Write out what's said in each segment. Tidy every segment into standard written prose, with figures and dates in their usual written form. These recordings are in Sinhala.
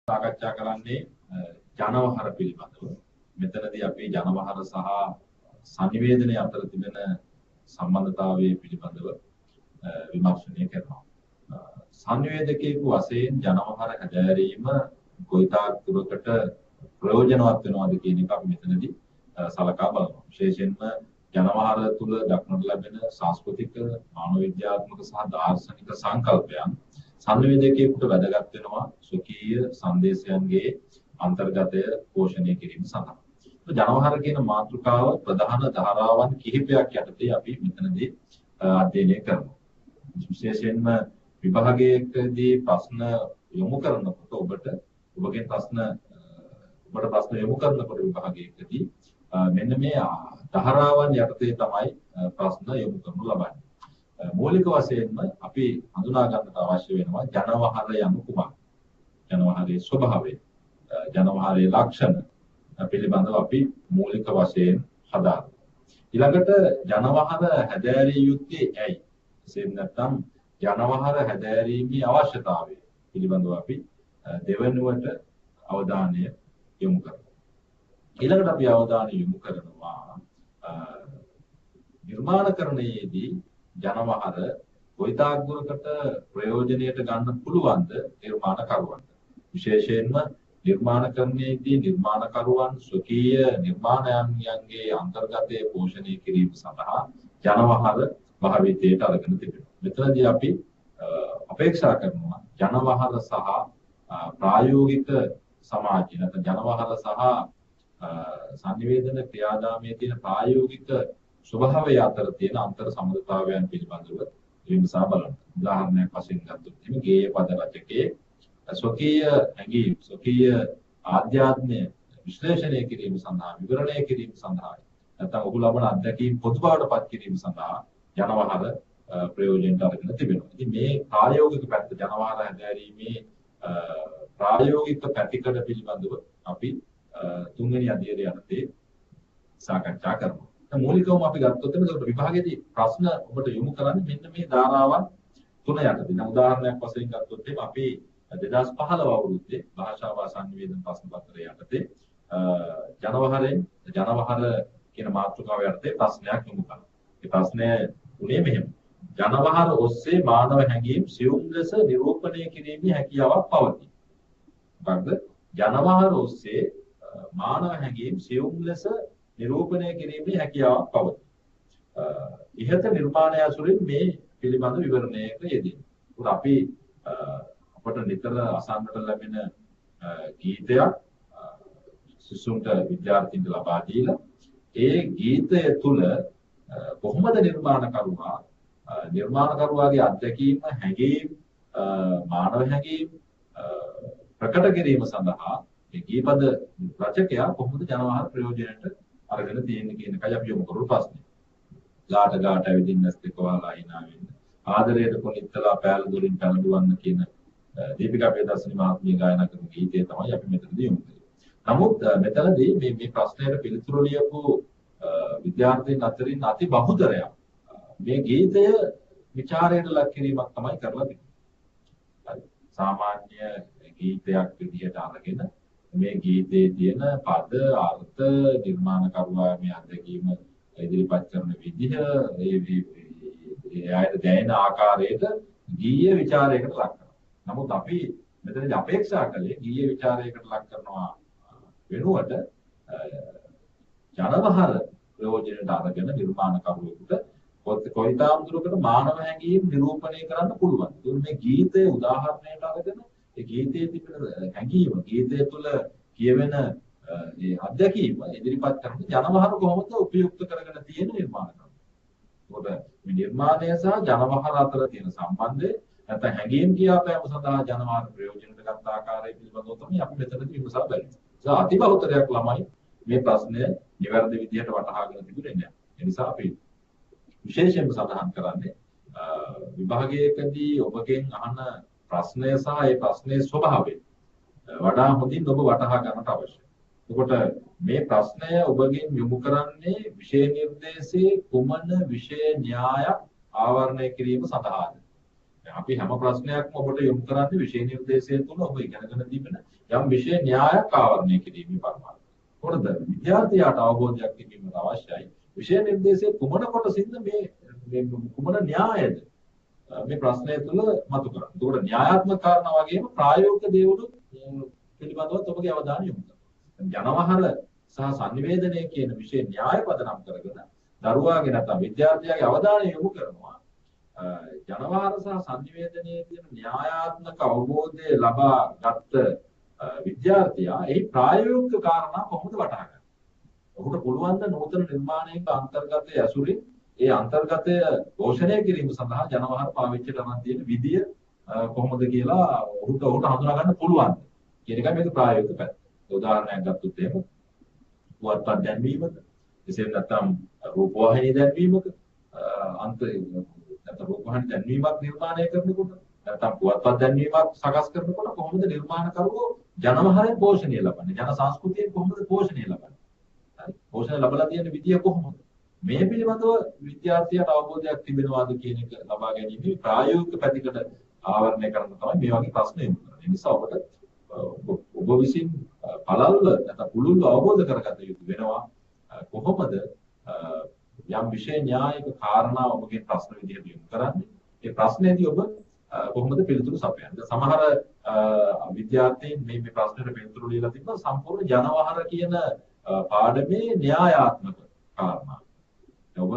සාකච්ඡා කරන්නේ ජනවහර පිළිබඳව. මෙතනදී අපි ජනවහර සහ සංනිවේදනයේ අතර තිබෙන සම්බන්ධතාවය පිළිබඳව විමර්ශනය කරනවා. සංනිවේදකයෙකු වශයෙන් ජනවහර හැදෑරීම කොයිතාක් දුරකට ප්‍රයෝජනවත් වෙනවද කියන එක අපි මෙතනදී සලකා බලනවා. විශේෂයෙන්ම ජනවහර තුල දක්නට ලැබෙන සංස්කෘතික, මානව විද්‍යාත්මක සහ දාර්ශනික සංකල්පයන් සංවේදකයෙකුට වැදගත් වෙනවා ස්වකීය සංදේශයන්ගේ අන්තර්ගතය පෝෂණය කිරීම සඳහා. ජනවහර කියන මාතෘකාව ප්‍රධාන ධාරාවන් කිහිපයක් යටතේ අපි මෙතනදී අධ්‍යයනය කරනවා. විශේෂයෙන්ම විභාගයකදී ප්‍රශ්න යොමු කරනකොට ඔබට ප්‍රශ්න යොමු කරනකොට විභාගයකදී මෙන්න මේ ධාරාවන් යටතේ තමයි ප්‍රශ්න යොමු කරනු ලබන්නේ. මූලික වශයෙන්ම අපි හඳුනා ගන්නට අවශ්‍ය වෙනවා ජනවහර යනු කුමක්ද? ජනවහරේ ස්වභාවය, ජනවහරේ ලක්ෂණ පිළිබඳව අපි මූලික වශයෙන් හදාගන්නවා. ඊළඟට ජනවහර හැදෑරිය යුත්තේ ඇයි? එසේම නැත්නම් ජනවහර හැදෑරීමේ අවශ්‍යතාවය පිළිබඳව අපි දෙවනුවට අවධානය යොමු කරනවා. ඊළඟට අපි අවධානය යොමු කරනවා නිර්මාණකරණයේදී ජනවහර කොයිතාක් දුරකට ප්‍රයෝජනයට ගන්න පුළුවන්ද නිර්මාණකරුවන්ට. විශේෂයෙන්ම නිර්මාණකරණයේදී නිර්මාණකරුවන් ස්වකීය නිර්මාණයන්ගේ අන්තර්ගතය පෝෂණය කිරීම සඳහා ජනවහර භාවිතයට අරගෙන තිබෙනවා. මෙතනදී අපි අපේක්ෂා කරනවා ජනවහර සහ ප්‍රායෝගික සමාජය නැත්නම් ජනවහර සහ සංනිවේදන ක්‍රියාදාමයේ තියෙන ප්‍රායෝගික ස්වභාවය අතර තියෙන අන්තර් සම්බන්ධතාවයන් පිළිබඳව විමසා බලන්න. උදාහරණයක් වශයෙන් ගත්තොත් එimhe ගේය පද රචකයේ ස්වකීය හැඟීම්, ස්වකීය ආධ්‍යාත්මය විශ්ලේෂණය කිරීම සඳහා, විවරණය කිරීම සඳහා නැත්නම් ඔහු ලබන අත්දැකීම් පොදු බවට පත් කිරීම සඳහා ජනවහර ප්‍රයෝජනට අරගෙන තිබෙනවා. ඉතින් මේ ප්‍රායෝගික පැත්ත ජනවහර හැදෑරීමේ ප්‍රායෝගික පැතිකඩ පිළිබඳව අපි තුන්වෙනි අධ්‍යයනය යටතේ සාකච්ඡා කරනවා. මූලිකවම අපි ගත්තොත් එතකොට විභාගයේදී ප්‍රශ්න ඔබට යොමු කරන්නේ මෙන්න මේ ධාරාවන් තුන යටතේ. දැන් උදාහරණයක් වශයෙන් ගත්තොත් එහෙනම් අපි 2015 අවුරුද්දේ භාෂා සංනිවේදන ප්‍රශ්න පත්‍රය යටතේ ජනවහර කියන මාතෘකාව යටතේ ප්‍රශ්නයක් යොමු කරනවා. ඒ ප්‍රශ්නය උනේ මෙහෙම. ජනවහර ඔස්සේ මානව හැඟීම් සියුම් ලෙස නිරූපණය කිරීමේ හැකියාවක් පවතී. මොකක්ද? ජනවහර ඔස්සේ මානව හැඟීම් සියුම් ලෙස නිරූපණය කිරීමේ හැකියාවක් පවතී. ඉහත නිර්මාණය අසුරින් මේ පිළිබඳ විවරණයක යෙදෙනවා. උත් අපි අපට නිතර අසන්නට ලැබෙන ගීතයක් සිසුන්ට විද්‍යාර්ථීන්ට ලබා දීලා ඒ ගීතය තුළ කොහොමද නිර්මාණකරුවාගේ අත්දැකීම, හැඟීම්, මානව හැඟීම් ප්‍රකට කිරීම සඳහා මේ ගීපද රචකයා කොහොමද ජනවහර ප්‍රයෝජනයට අරගෙන තියෙන්නේ කියන එකයි අපි යොමු කරපු ප්‍රශ්නේ. ගාට ඇවිදින්න ස්තික වහලා hina වෙන්න. ආදරයට කොනිත්තලා පෑල දුරින් පැනදුවන්න කියන දීපිකා ප්‍රේදර්ශනි මහත්මිය ගායනා කරන ගීතය තමයි අපි මෙතනදී යොමු කරන්නේ. නමුත් මෙතනදී මේ ප්‍රශ්නයට පිළිතුරු ලියපු විද්‍යාර්ථීන් අතරින් අති බහුතරයක් මේ ගීතය ਵਿਚාරයට ලක් කිරීමක් තමයි කරලා තියෙන්නේ. සාමාන්‍ය ගීතයක් විදිහට අරගෙන මේ ගීතයේ තියෙන පද, අර්ථ, නිර්මාණකරුවා මේ අත්දැකීම ඉදිරිපත් කරන විදිහ, ඒ ආයත දැනෙන ආකාරයට ගීය ਵਿਚාරයකට ලක් කරනවා. නමුත් අපි මෙතනදී අපේක්ෂා කළේ ගීය ਵਿਚාරයකට ලක් කරනවා වෙනුවට ජනවහර ප්‍රයෝජනයට අරගෙන නිර්මාණකරුවෙකුට කොයිතාම් දුරකට මානව හැඟීම් නිරූපණය කරන්න පුළුවන්. ඒ මේ ගීතයේ උදාහරණයට අරගෙන ඒ ගීතයේ තිබෙන හැඟීම, ගීතය තුළ කියවෙන මේ අත්දැකීම ඉදිරිපත් කරන ජනවහර කොහොමද උපයුක්ත කරගෙන තියෙන නිර්මාණකරුවා. ඒකට මේ නිර්මාණය සහ ජනවහර අතර තියෙන සම්බන්ධය නැත්නම් හැඟීම් කියාපෑම සඳහා ජනවහර ප්‍රයෝජනයට ගත් ආකාරය පිළිබඳව තමයි අපි මෙතනදී විමසා බලන්නේ. ඒ අති බහුතරයක් ළමයි මේ ප්‍රශ්නය නිවැරදි විදිහට වටහාගෙන තිබුණේ නැහැ. ඒ නිසා අපි විශේෂයෙන්ම සඳහන් කරන්නේ විභාගයකදී ඔබගෙන් අහන ප්‍රශ්නය සහ ඒ ප්‍රශ්නයේ ස්වභාවය වඩා හොඳින් ඔබ වටහා ගන්නට අවශ්‍යයි. එතකොට මේ ප්‍රශ්නය ඔබගෙන් යොමු කරන්නේ විෂය නිර්දේශයේ කුමන විෂය න්‍යායක් ආවරණය කිරීම සඳහාද? අපි හැම ප්‍රශ්නයක්ම ඔබට යොමු කරන්නේ විෂය නිර්දේශය තුළ ඔබ ඉගෙනගෙන තිබෙන යම් විෂය න්‍යායක් ආවරණය කිරීමේ පරමාර්ථය. කොහොමද විද්‍යාර්ථයාට අවබෝධයක් තිබීමට අවශ්‍යයි විෂය නිර්දේශයේ කුමන කොටසින්ද මේ කුමන න්‍යායද මේ ප්‍රශ්නය තුළ මතු කරන්නේ. ඒකට න්‍යායාත්මක කාරණා වගේම ප්‍රායෝගික දේවලු පිළිබඳව ඔබගේ අවධානය යොමු කරනවා. ජනවහර සහ sannivedanaya කියන විෂය න්‍යාය පදනම් කරගෙන දරුවාගේ නැත්නම් විද්‍යාර්ථයාගේ අවධානය යොමු කරනවා ජනවහර සහ sannivedanaya කියන න්‍යායාත්මක අවබෝධය ලබා ගත්ත විද්‍යාර්ථයා එහි ප්‍රායෝගික කාරණා කොහොමද වටහා ගන්නේ? ඔහුට පුළුවන් ද නූතන නිර්මාණයක අන්තර්ගතයේ ඇසුරින් ඒ අන්තර්ගතය පෝෂණය කිරීම සඳහා ජනවහර පාවිච්චි කරන තියෙන විදිය කොහොමද කියලා ඔහුට හඳුනා ගන්න පුළුවන් කියන එකයි මේක ප්‍රායෝගික පැත්ත. උදාහරණයක් ගත්තොත් එහෙම පුවත්පත් දැන්වීමක එසේම නැත්නම් රූපවාහිනී දැන්වීමක නැත්නම් රූපවාහිනී දැන්වීමක් නිර්මාණය කරනකොට නැත්නම් පුවත්පත් දැන්වීමක් සකස් කරනකොට කොහොමද නිර්මාණකරුවෝ ජනවහරෙන් පෝෂණය ලබන්නේ? ජන සංස්කෘතියෙන් කොහොමද පෝෂණය ලබන්නේ? හරි. පෝෂණය ලැබලා තියෙන විදිය කොහොමද? මේ පිළිබඳව විද්‍යාර්ථියාට අවබෝධයක් තිබෙනවාද කියන එක ලබා ගැනීම ප්‍රායෝගික පැතිකඩ ආවරණය කරන තමයි මේ වගේ ප්‍රශ්න යොමු කරන්නේ. ඒ නිසා ඔබට ඔබ විසින් පළල්ව නැත්නම් පුළුල්ව අවබෝධ කරගත යුතු වෙනවා කොහොමද යම් විෂය න්‍යායික කාරණා ඔබගේ ප්‍රශ්න විදිහට යොමු කරන්නේ. ඒ ප්‍රශ්නේදී ඔබ කොහොමද පිළිතුරු සපයන්නේ? සමහර විද්‍යාර්ථීන් මේ ප්‍රශ්නෙට පිළිතුරු දීලා තිබ්බා සම්පූර්ණ ජනවහර කියන පාඩමේ න්‍යායාත්මක කාරණා. ඔබ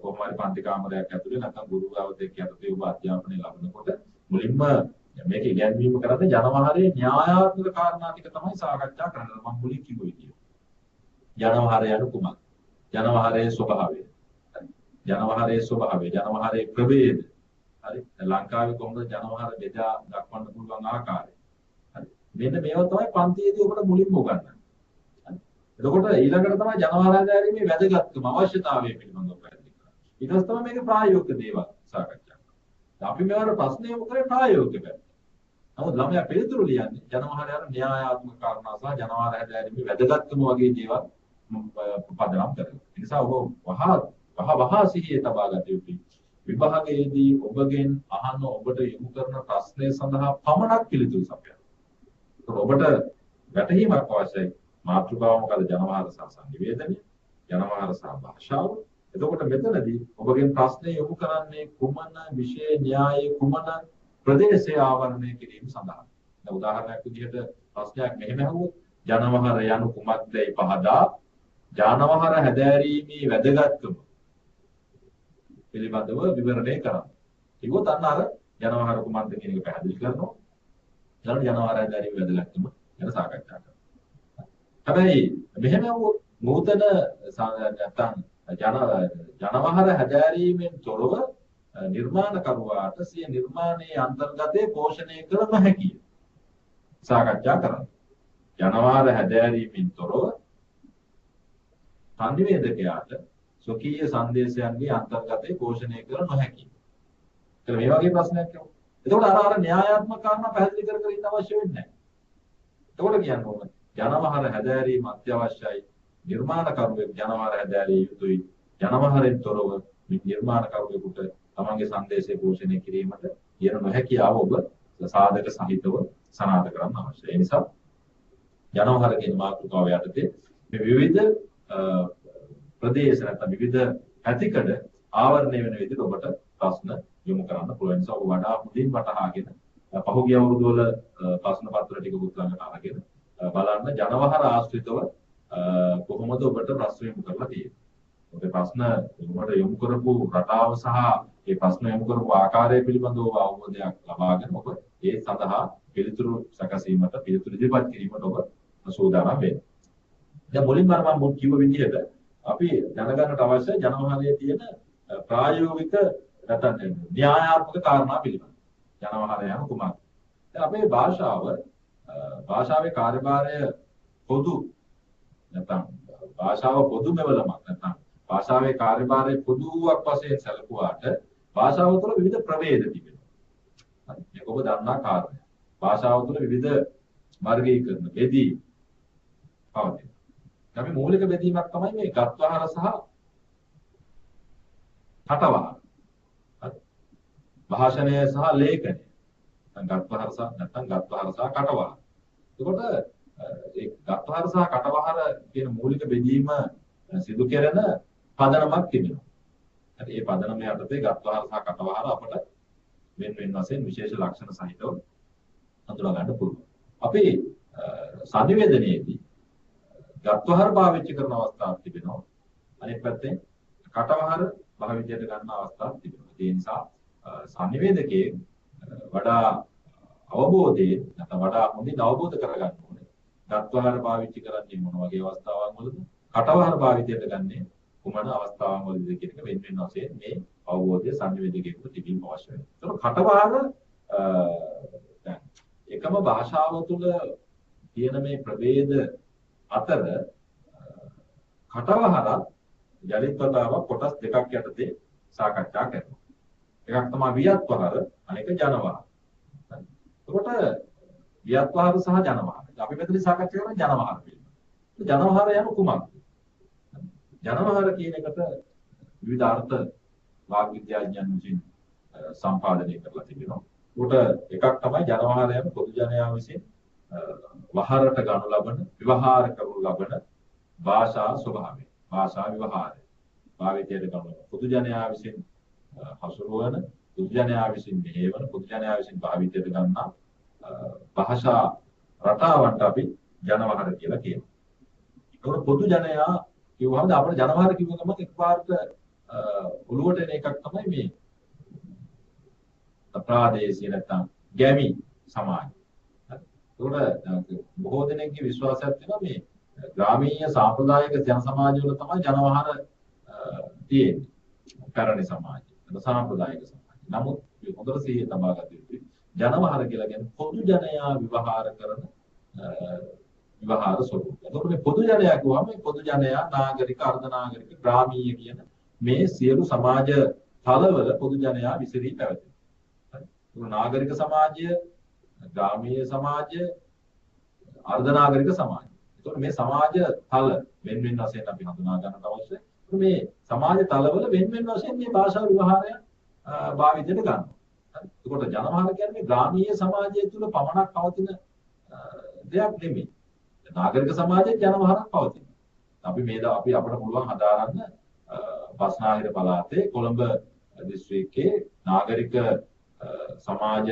කොහොම හරි පන්ති කාමරයක් ඇතුලේ නැත්නම් ගුරු ගාවතෙක් යටතේ ඔබ අධ්‍යාපනය ලබනකොට මුලින්ම මේක ඉගැන්වීම කරන්නේ ජනවහරේ න්‍යායාත්මක කාරණා ටික තමයි සාකච්ඡා කරන්නේ. මම මුලින් කිව්ව විදියට. ජනවහරය යනු කුමක්ද? ජනවහරේ ස්වභාවය. ජනවහරේ ස්වභාවය, ජනවහරේ ප්‍රභේද. හරි. ලංකාවේ කොහොමද ජනවහර බෙදා දක්වන්න පුළුවන් ආකාරය. හරි. මෙන්න මේවා තමයි පන්තියේදී ඔබට මුලින්ම උගන්වන්නේ. එතකොට ඊළඟට තමයි ජනවහර හැදෑරීමේ වැදගත්කම අවශ්‍යතාවය පිළිබඳව පැහැදිලි කරන්නේ. ඊට පස්සේ තමයි මේක ප්‍රායෝගික දේවල් සාකච්ඡා කරන්නේ. අපි මේවට ප්‍රශ්න යොමු කරේ ප්‍රායෝගික පැත්ත. නමුත් ළමයා පිළිතුරු ලියන්නේ ජනවහර යන න්‍යායාත්මක කාරණා සහ ජනවහර හැදෑරීමේ වැදගත්කම වගේ දේවල් පදනම් කරගෙන. ඒ නිසා ඔබ වහා සිහියේ තබා ගත යුතුයි. විභාගයේදී ඔබගෙන් අහන ඔබට යොමු කරන ප්‍රශ්නය සඳහා පමණක් පිළිතුරු සපයන්න. ඒකට ඔබට වැටහීමක් අවශ්‍යයි. මාතෘකාව මොකද? ජනවහර සහ sannivedanaya, ජනවහර සහ භාෂාව. එතකොට මෙතනදී ඔබගෙන් ප්‍රශ්නේ යොමු කරන්නේ කුමන විෂය න්‍යායයේ කුමන ප්‍රදේශය ආවරණය කිරීම සඳහා. දැන් උදාහරණයක් විදිහට ප්‍රශ්නයක් මෙහෙම අහුවොත් ජනවහර යනු කුමක්දයි පහදා ජනවහර හැදෑරීමේ වැදගත්කම පිළිබඳව විවරණය කරන්න. ඒකත් අන්න අර ජනවහර කුමක්ද කියන එක පැහැදිලි කරනවා. ඊළඟ ජනවහර හැදෑරීමේ වැදගත්කම ගැන සාකච්ඡා කරනවා. හැබැයි මෙහෙම නූතන නැත්නම් ජනවහර හැදෑරීමෙන් තොරව නිර්මාණකරුවාට සිය නිර්මාණයේ අන්තර්ගතයේ පෝෂණය කළ නොහැකිය සාකච්ඡා කරන්න. ජනවහර හැදෑරීමෙන් තොරව සංනිවේදකයාට ස්වකීය සංදේශයන්ගේ අන්තර්ගතයේ පෝෂණය කළ නොහැකිය. ඒක මේ වගේ ප්‍රශ්නයක් යනවා. එතකොට අර න්‍යායාත්මක කාරණා පැහැදිලි කර ඉන්න අවශ්‍ය වෙන්නේ නැහැ. එතකොට කියන්නේ ඕන ජනවහර හැදෑරීම අත්‍යවශ්‍යයි. නිර්මාණකරුවෙක් ජනවහර හැදෑරිය යුතුයි. ජනවහරෙන් තොරව නිර්මාණකරුවෙකුට තමන්ගේ සංදේශය පෝෂණය කිරීමට කියන නොහැකියාව ඔබ සාධක සහිතව සනාථ කරන්න අවශ්‍යයි. ඒ නිසා ජනවහර කියන මාතෘකාව යටතේ මේ විවිධ ප්‍රදේශ නැත්නම් විවිධ පැතිකඩ ආවරණය වෙන විදිහට ඔබට ප්‍රශ්න යොමු කරන්න පුළුවන්. නිසා ඔබ වඩා හොඳින් වටහාගෙන පහුගිය අවුරුදු වල ප්‍රශ්න පත්‍ර ටික උත්තරගෙන අරගෙන බලන්න ජනවහර ආශ්‍රිතව කොහොමද ඔබට ප්‍රශ්න යොමු කරලා තියෙන්නේ. ඔබේ ප්‍රශ්න ඔබට යොමු කරපු රටාව සහ ඒ ප්‍රශ්න යොමු කරපු ආකාරය පිළිබඳව අවබෝධයක් ලබාගෙන ඔබ ඒ සඳහා පිළිතුරු සැකසීමට පිළිතුරු ඉදිරිපත් කිරීමට ඔබ සූදානම් වෙන්න. දැන් මුලින්ම මම කිව්ව විදිහට අපි දැනගන්නට අවශ්‍ය ජනවහරයේ තියෙන ප්‍රායෝගික නැත්නම් න්‍යායාත්මක කාරණා පිළිබඳව. ජනවහරය යන කුමක්ද? දැන් අපේ භාෂාවේ කාර්යභාරය පොදු නැත්නම් භාෂාව පොදු මෙවලමක් නැත්නම් භාෂාවේ කාර්යභාරය පොදුවක් වශයෙන් සැලකුවාට භාෂාව තුළ විවිධ ප්‍රභේද තිබෙනවා. මේක ඔබ දන්නා කාරණයක්. භාෂාව තුළ විවිධ වර්ගීකරණ බෙදී පවතින. අපි මූලික බෙදීමක් තමයි මේ ගත්වහර සහ හටවහර. භාෂණය සහ ලේඛනය. නැත්නම් ගත්වහර සහ කටවහර. එතකොට ඒ ගත්වහර සහ කටවහර කියන මූලික බෙදීම සිදු කෙරෙන පදනමක් තිබෙනවා. හරි මේ පදනම යටතේ ගත්වහර සහ කටවහර අපට වෙන වශයෙන් විශේෂ ලක්ෂණ සහිතව හඳුනා ගන්න පුළුවන්. අපි සංනිවේදනයේදී ගත්වහර පාවිච්චි කරන අවස්ථාවක් තිබෙනවා. අනෙක් පැත්තෙන් කටවහර භාවිතයට ගන්න අවස්ථාවක් තිබෙනවා. ඒ නිසා සංනිවේදකයේ වඩා අවබෝධයෙන් නැත්නම් වඩා හොඳින් අවබෝධ කරගන්න ඕනේ. ගත්වහර පාවිච්චි කරන්නේ මොන වගේ අවස්ථාවන් වලද? කටවහර භාවිතයට ගන්නේ කුමන අවස්ථාවන් වලද කියන එක වෙන වශයෙන් මේ අවබෝධය සංනිවේදකයෙකුට තිබීම අවශ්‍ය වෙනවා. ඒක කටවහර දැන් එකම භාෂාව තුළ තියෙන මේ ප්‍රභේද අතර කටවහර යලිත් වතාවක් කොටස් දෙකක් යටතේ සාකච්ඡා කරනවා. එකක් තමයි වියත්වහර අනෙක ජනවහර. එතකොට වියත්වහර සහ ජනවහර. අපි මෙතන සාකච්ඡා කරන්නේ ජනවහර පිළිබඳව. ජනවහර යනු කුමක්ද? ජනවහර කියන එකට විවිධ අර්ථ වාග් විද්‍යාඥයන් විසින් සම්පාදනය කරලා තිබෙනවා. උකට එකක් තමයි ජනවහර යන පොදු ජනයා විසින් වහරට ගනු ලබන විවහාර කරනු ලබන භාෂා ස්වභාවය. භාෂා විවහාරය. භාවිතයට ගනු පොදු ජනයා විසින් හසුරුවන පොදු ජනයා විසින් මෙහෙවන පොදු ජනයා විසින් භාවිතයට ගන්නා භාෂා රටාවන්ට අපි ජනවහර කියලා කියනවා. ඒකවල පොදු ජනයා කිව්වහම අපේ ජනවහර කිව්ව ගමන් එකපාරට ඔළුවට එන එකක් තමයි මේ ප්‍රාදේශීය නැත්නම් ගැමි සමාජය. ඒකට බොහෝ දෙනෙක්ගේ විශ්වාසයක් තියෙනවා මේ ග්‍රාමීය සාම්ප්‍රදායික ජන සමාජවල තමයි ජනවහර තියෙන්නේ. පැරණි සමාජය. සාම්ප්‍රදායික සමාජය. නමුත් හොඳට සිහිය තබා ගත යුතුයි. ජනවහර කියලා කියන්නේ පොදු ජනයා විවහාර කරන විවහාර ස්වරූපය. එතකොට මේ පොදු ජනයා කියවම මේ පොදු ජනයා නාගරික, අර්ධ නාගරික, ග්‍රාමීය කියන මේ සියලු සමාජ තලවල පොදු ජනයා විසිරී පැවතෙනවා. හරි. නාගරික සමාජය, ග්‍රාමීය සමාජය, අර්ධ නාගරික සමාජය. එතකොට මේ සමාජ තල වෙන වෙන වශයෙන් අපි හඳුනා ගන්නට අවශ්‍යයි. මේ සමාජ තලවල වෙන වෙන වශයෙන් මේ භාෂා විවහාරය භාවිතයට ගන්නවා. හරි. එතකොට ජනවහර කියන්නේ ග්‍රාමීය සමාජය තුළ පමණක් පවතින දෙයක් නෙමෙයි. නාගරික සමාජයේ ජනවහරක් පවතිනවා. අපි අපිට පුළුවන් හදාරන්න බස්නාහිර පළාතේ කොළඹ දිස්ත්‍රික්කයේ නාගරික සමාජ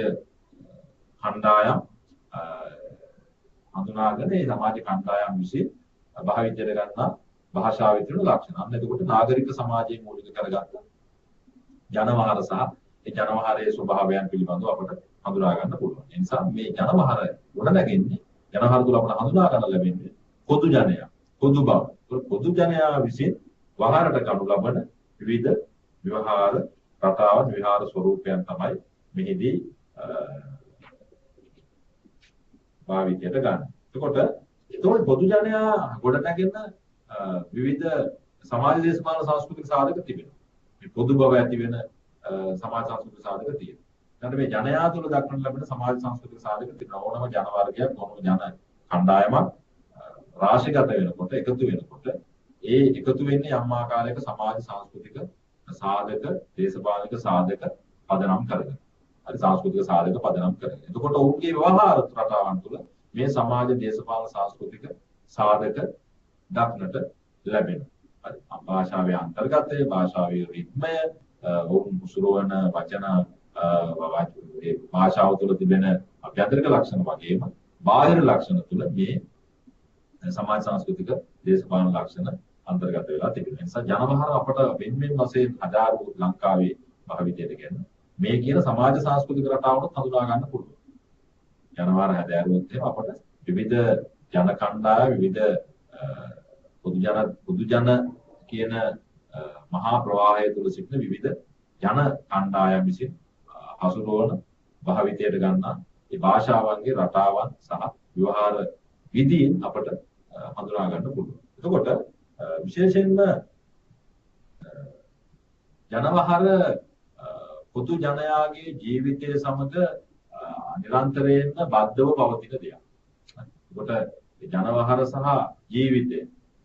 කණ්ඩායම් හඳුනාගෙන ඒ සමාජ කණ්ඩායම් විසින් භාවිතයට ගන්නා භාෂාවේ තියෙන ලක්ෂණ. අන්න එතකොට නාගරික සමාජයේ මූලික කරගත්ත ජනවහර සහ ඒ ජනවහරයේ ස්වභාවයන් පිළිබඳව අපට හඳුනා ගන්න පුළුවන්. ඒ නිසා මේ ජනවහර ගොඩනැගෙන්නේ ජනවහර තුළ අපට හඳුනා ගන්න ලැබෙන්නේ පොදු ජනයා, පොදු බව. පොදු ජනයා විසින් වහරට ගනු ලබන විවිධ විවහාර රටාවන්, විහාර ස්වරූපයන් තමයි මෙහිදී භාවිතයට ගන්න. එතකොට පොදු ජනයා ගොඩනැගෙන විවිධ සමාජ දේශපාලන සංස්කෘතික සාධක තිබෙනවා. මේ පොදු බව ඇති වෙන සමාජ සංස්කෘතික සාධක තියෙනවා. ඊට මේ ජනයා තුළ දක්වන ලැබෙන සමාජ සංස්කෘතික සාධක තියෙනවා. ඕනම ජන වර්ගයක්, ඕනම ජන කණ්ඩායමක් රාශිගත වෙනකොට, එකතු වෙනකොට ඒ එකතු වෙන්නේ යම් ආකාරයක සමාජ සංස්කෘතික සාධක, දේශපාලනික සාධක පදනම් කරගෙන. හරි සංස්කෘතික සාධක පදනම් කරගෙන. එතකොට ඔවුන්ගේ ව්‍යවහාර රටාවන් තුළ මේ සමාජ දේශපාලන සංස්කෘතික සාධක දක්නට ලැබෙනවා. හරි භාෂාවේ අන්තර්ගතය, භාෂාවේ රිද්මය, ඔවුන් මුසුරවන වචන ඒ භාෂාව තුළ තිබෙන අභ්‍යන්තරික ලක්ෂණ වගේම බාහිර ලක්ෂණ තුළ මේ සමාජ සංස්කෘතික දේශපාලන ලක්ෂණ අන්තර්ගත වෙලා තිබෙනවා. ඒ නිසා ජනවහර අපට වෙන වශයෙන් හදාරු ලංකාවේ භාවිතයට ගන්න මේ කියන සමාජ සංස්කෘතික රටාවලත් හඳුනා ගන්න පුළුවන්. ජනවහර හදාරුවොත් එහෙම අපට විවිධ ජන කණ්ඩායම්, විවිධ පොදු ජන කියන මහා ප්‍රවාහය තුළ සිටින විවිධ ජන කණ්ඩායම් විසින් හසුරුවන භාවිතයට ගන්නා මේ භාෂාවන්ගේ රටාවන් සහ ව්‍යවහාර විදීන් අපට හඳුනා ගන්න පුළුවන්. එතකොට විශේෂයෙන්ම ජනවහර පොදු ජනයාගේ ජීවිතය සමග නිරන්තරයෙන්ම බද්ධව පවතින දෙයක්. එතකොට ජනවහර සහ ජීවිතය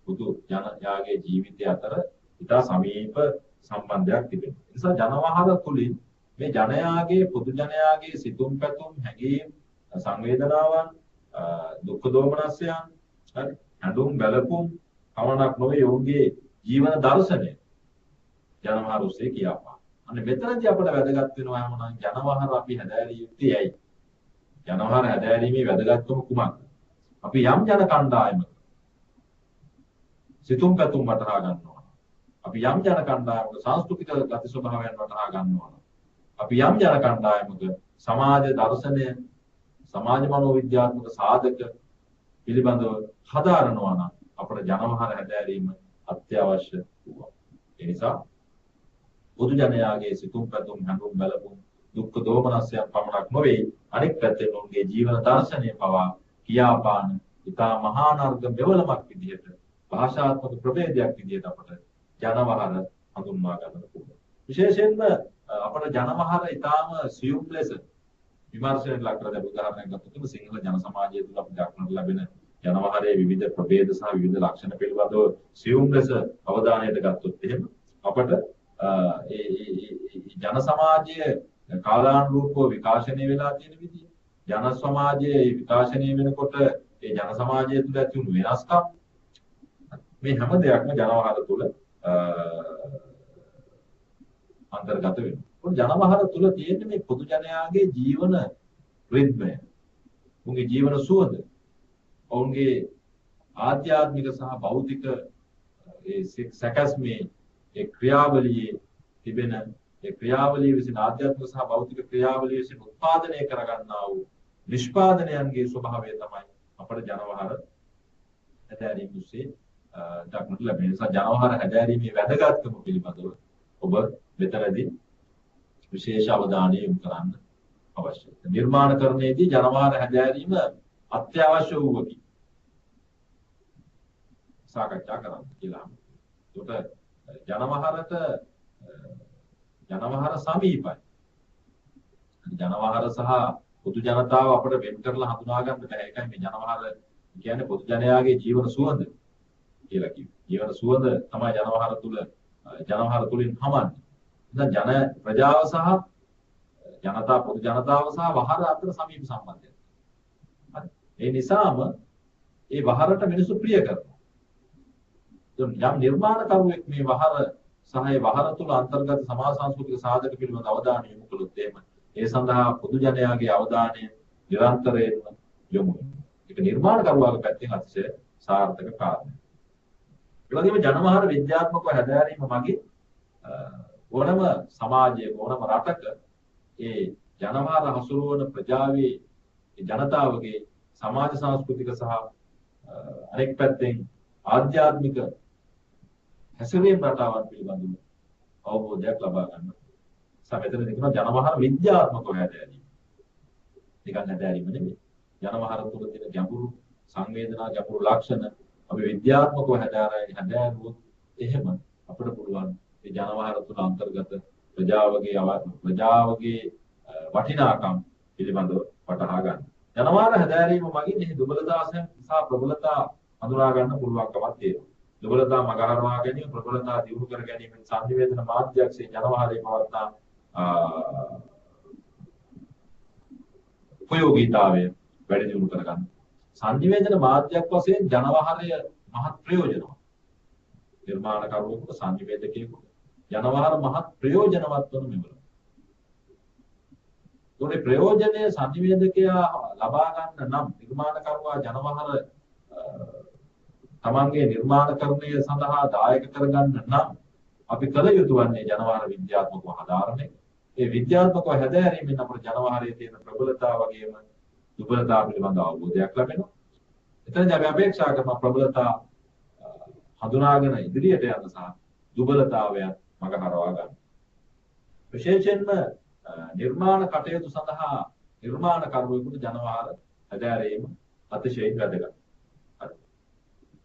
පොදු ජනයාගේ ජීවිතය අතර ඉතා සමීප සම්බන්ධයක් තිබෙනවා. ඒ නිසා ජනවහර තුළින් මේ ජනයාගේ පොදු ජනයාගේ සිතුම් පැතුම් හැඟීම් සංවේදනාවන් දුක්ඛ දෝමනස්යන් හරි හැඳුම් බැලපුම් කවණක් නොවේ ඔවුන්ගේ ජීවන දර්ශනය ජනවහර ඔස්සේ කියපා. අන්න මෙතනදී අපට වැදගත් වෙනවා හැමනම් ජනවහර අපි හැදෑරිය යුත්තේ ඇයි? ජනවහර හැදෑරීමේ වැදගත්කම කුමක්ද? අපි යම් ජන කණ්ඩායමක සිතුම් පැතුම් වටහා ගන්නවා. අපි යම් ජන කණ්ඩායමක සංස්කෘතික ගති ස්වභාවයන් වටහා ගන්නවා. අපි යම් ජන කණ්ඩායමක සමාජ දර්ශනය සමාජ මනෝවිද්‍යාත්මක සාධක පිළිබඳව හදාරනවා නම් අපේ ජනවහර හැදෑරීම අත්‍යවශ්‍ය වූවා. ඒ නිසා පොදු ජනයාගේ සිතුම් පැතුම් හැඟුම් බැලපුම් දුක්ඛ දෝමනස්යන් පමණක් නොවේ අනෙක් පැත්තෙන් ඔවුන්ගේ ජීවන දර්ශනය පවා කියාපාන ඉතා මහා නර්ග මෙවලමක් විදිහට භාෂාත්මක ප්‍රභේදයක් විදිහට අපට ජනවහර හඳුන්වා ගන්නට පුළුවන්. විශේෂයෙන්ම අපට ජනවහර ඉතාම සියුම් ලෙස විමර්ශනයට ලක් කර දැන් උදාහරණයක් ගත්තොත් සිංහල ජන සමාජය තුළ අපි දක්නට ලැබෙන ජනවහරේ විවිධ ප්‍රභේද සහ විවිධ ලක්ෂණ පිළිබඳව සියුම් ලෙස අවධානයට ගත්තොත් එහෙම අපට ජන සමාජයේ කාලානුරූපව විකාශනය වෙලා තියෙන විදිහ ජන සමාජයේ විකාශනය වෙනකොට ඒ ජන සමාජය තුළ ඇති වුණු වෙනස්කම් මේ හැම දෙයක්ම ජනවහර තුළ අන්තර්ගත වෙනවා. ජනවහර තුළ තියෙන මේ පොදු ජනයාගේ ජීවන රිද්මය, ඔවුන්ගේ ජීවන සුවඳ, ඔවුන්ගේ ආධ්‍යාත්මික සහ භෞතික ඒ සැකස්මේ ඒ ක්‍රියාවලියේ තිබෙන ඒ ක්‍රියාවලිය විසින් ආධ්‍යාත්මික සහ භෞතික ක්‍රියාවලිය විසින් උත්පාදනය කරගන්නා වූ නිෂ්පාදනයන්ගේ ස්වභාවය තමයි අපේ ජනවහර හැදෑරීම උස්සේ දක්නට ලැබෙන නිසා ජනවහර හැදෑරීමේ වැදගත්කම පිළිබඳව ඔබ මෙතනදී විශේෂ අවධානය යොමු කරන්න අවශ්‍යයි. නිර්මාණකරණයේදී ජනවහර හැදෑරීම අත්‍යවශ්‍ය වූවකි. සාකච්ඡා කරන්න කියලා. ඒකට ජනවහර සමීපයි. ජනවහර සහ පොදු ජනතාව අපිට වෙන් කරලා හඳුනා ගන්න බෑ. ඒකයි මේ ජනවහර කියන්නේ පොදු ජනයාගේ ජීවන සුවඳ කියලා කිව්වේ. ජීවන සුවඳ තමයි ජනවහර තුලින් හමන්නේ. දැන් ජන ප්‍රජාව සහ ජනතා පොදු ජනතාව සහ වහර අතර සමීප සම්බන්ධයක්. හරි. ඒ නිසාම ඒ වහරට මිනිස්සු ප්‍රිය කරනවා. යම් නිර්මාණකරුවෙක් මේ වහර සහ ඒ වහර තුල අන්තර්ගත සමාජ සංස්කෘතික සාධක පිළිබඳ අවධානය යොමු කළොත් එහෙම ඒ සඳහා පොදු ජනයාගේ අවධානය නිරන්තරයෙන්ම යොමු වෙනවා. ඒක නිර්මාණකරුවාගේ පැත්තෙන් අතිශය සාර්ථක කාර්යයක්. ඒ වගේම ජනවහර විද්‍යාත්මකව හැදෑරීම මගින් ඕනම සමාජයක ඕනම රටක ඒ ජනවහර හසුරුවන ප්‍රජාවේ ජනතාවගේ සමාජ සංස්කෘතික සහ අනෙක් පැත්තෙන් ආධ්‍යාත්මික හැසිරීම් රටාවන් පිළිබඳව අවබෝධයක් ලබා ගන්න. සමෙතනදී කියන ජනවහර විද්‍යාත්මකව හැදෑරීම. නිකන් හැදෑරීම නෙමෙයි. ජනවහර තුළ තියෙන ගැඹුරු සංවේදනා ගැඹුරු ලක්ෂණ අපි විද්‍යාත්මකව හැදෑරුවොත් එහෙම අපිට පුළුවන් මේ ජනවහර තුළ අන්තර්ගත ප්‍රජාවගේ වටිනාකම් පිළිබඳව වටහා ගන්න. ජනවහර හැදෑරීම මගින් මේ දුබලතා සහ ප්‍රබලතා හඳුනා ගන්න පුළුවන්කමක් තියෙනවා. දුබලතා මගහරවා ගැනීම ප්‍රබලතා දියුණු කර ගැනීමෙන් සංනිවේදන මාධ්‍යක්ෂේ ජනවහරේ පවත්නා උපයෝගීතාවය වැඩි දියුණු කර ගන්න. සංනිවේදන මාධ්‍යයක් වශයෙන් ජනවහරය මහත් ප්‍රයෝජනවත්. නිර්මාණකරුවෙකුට සංනිවේදකයෙකුට ජනවහර මහත් ප්‍රයෝජනවත් වන මෙවල. ඒකේ ප්‍රයෝජනය සංනිවේදකයා ලබා ගන්න නම් නිර්මාණකරුවා ජනවහර තමන්ගේ නිර්මාණකරණය සඳහා දායක කරගන්න නම් අපි කල යුතු වන්නේ ජනවහර විද්‍යාත්මකව හදාරන එක. ඒ විද්‍යාත්මකව හැදෑරීමෙන් අපේ ජනවහරයේ තියෙන ප්‍රබලතා වගේම දුබලතා පිළිබඳ අවබෝධයක් ලැබෙනවා. එතනදී අපි අපේක්ෂා කරන ප්‍රබලතා හඳුනාගෙන ඉදිරියට යන සහ දුබලතාවයන් මගහරවා ගන්න. විශේෂයෙන්ම නිර්මාණ කටයුතු සඳහා නිර්මාණකරුවෙකුට ජනවහර හැදෑරීම අතිශයින් වැදගත්.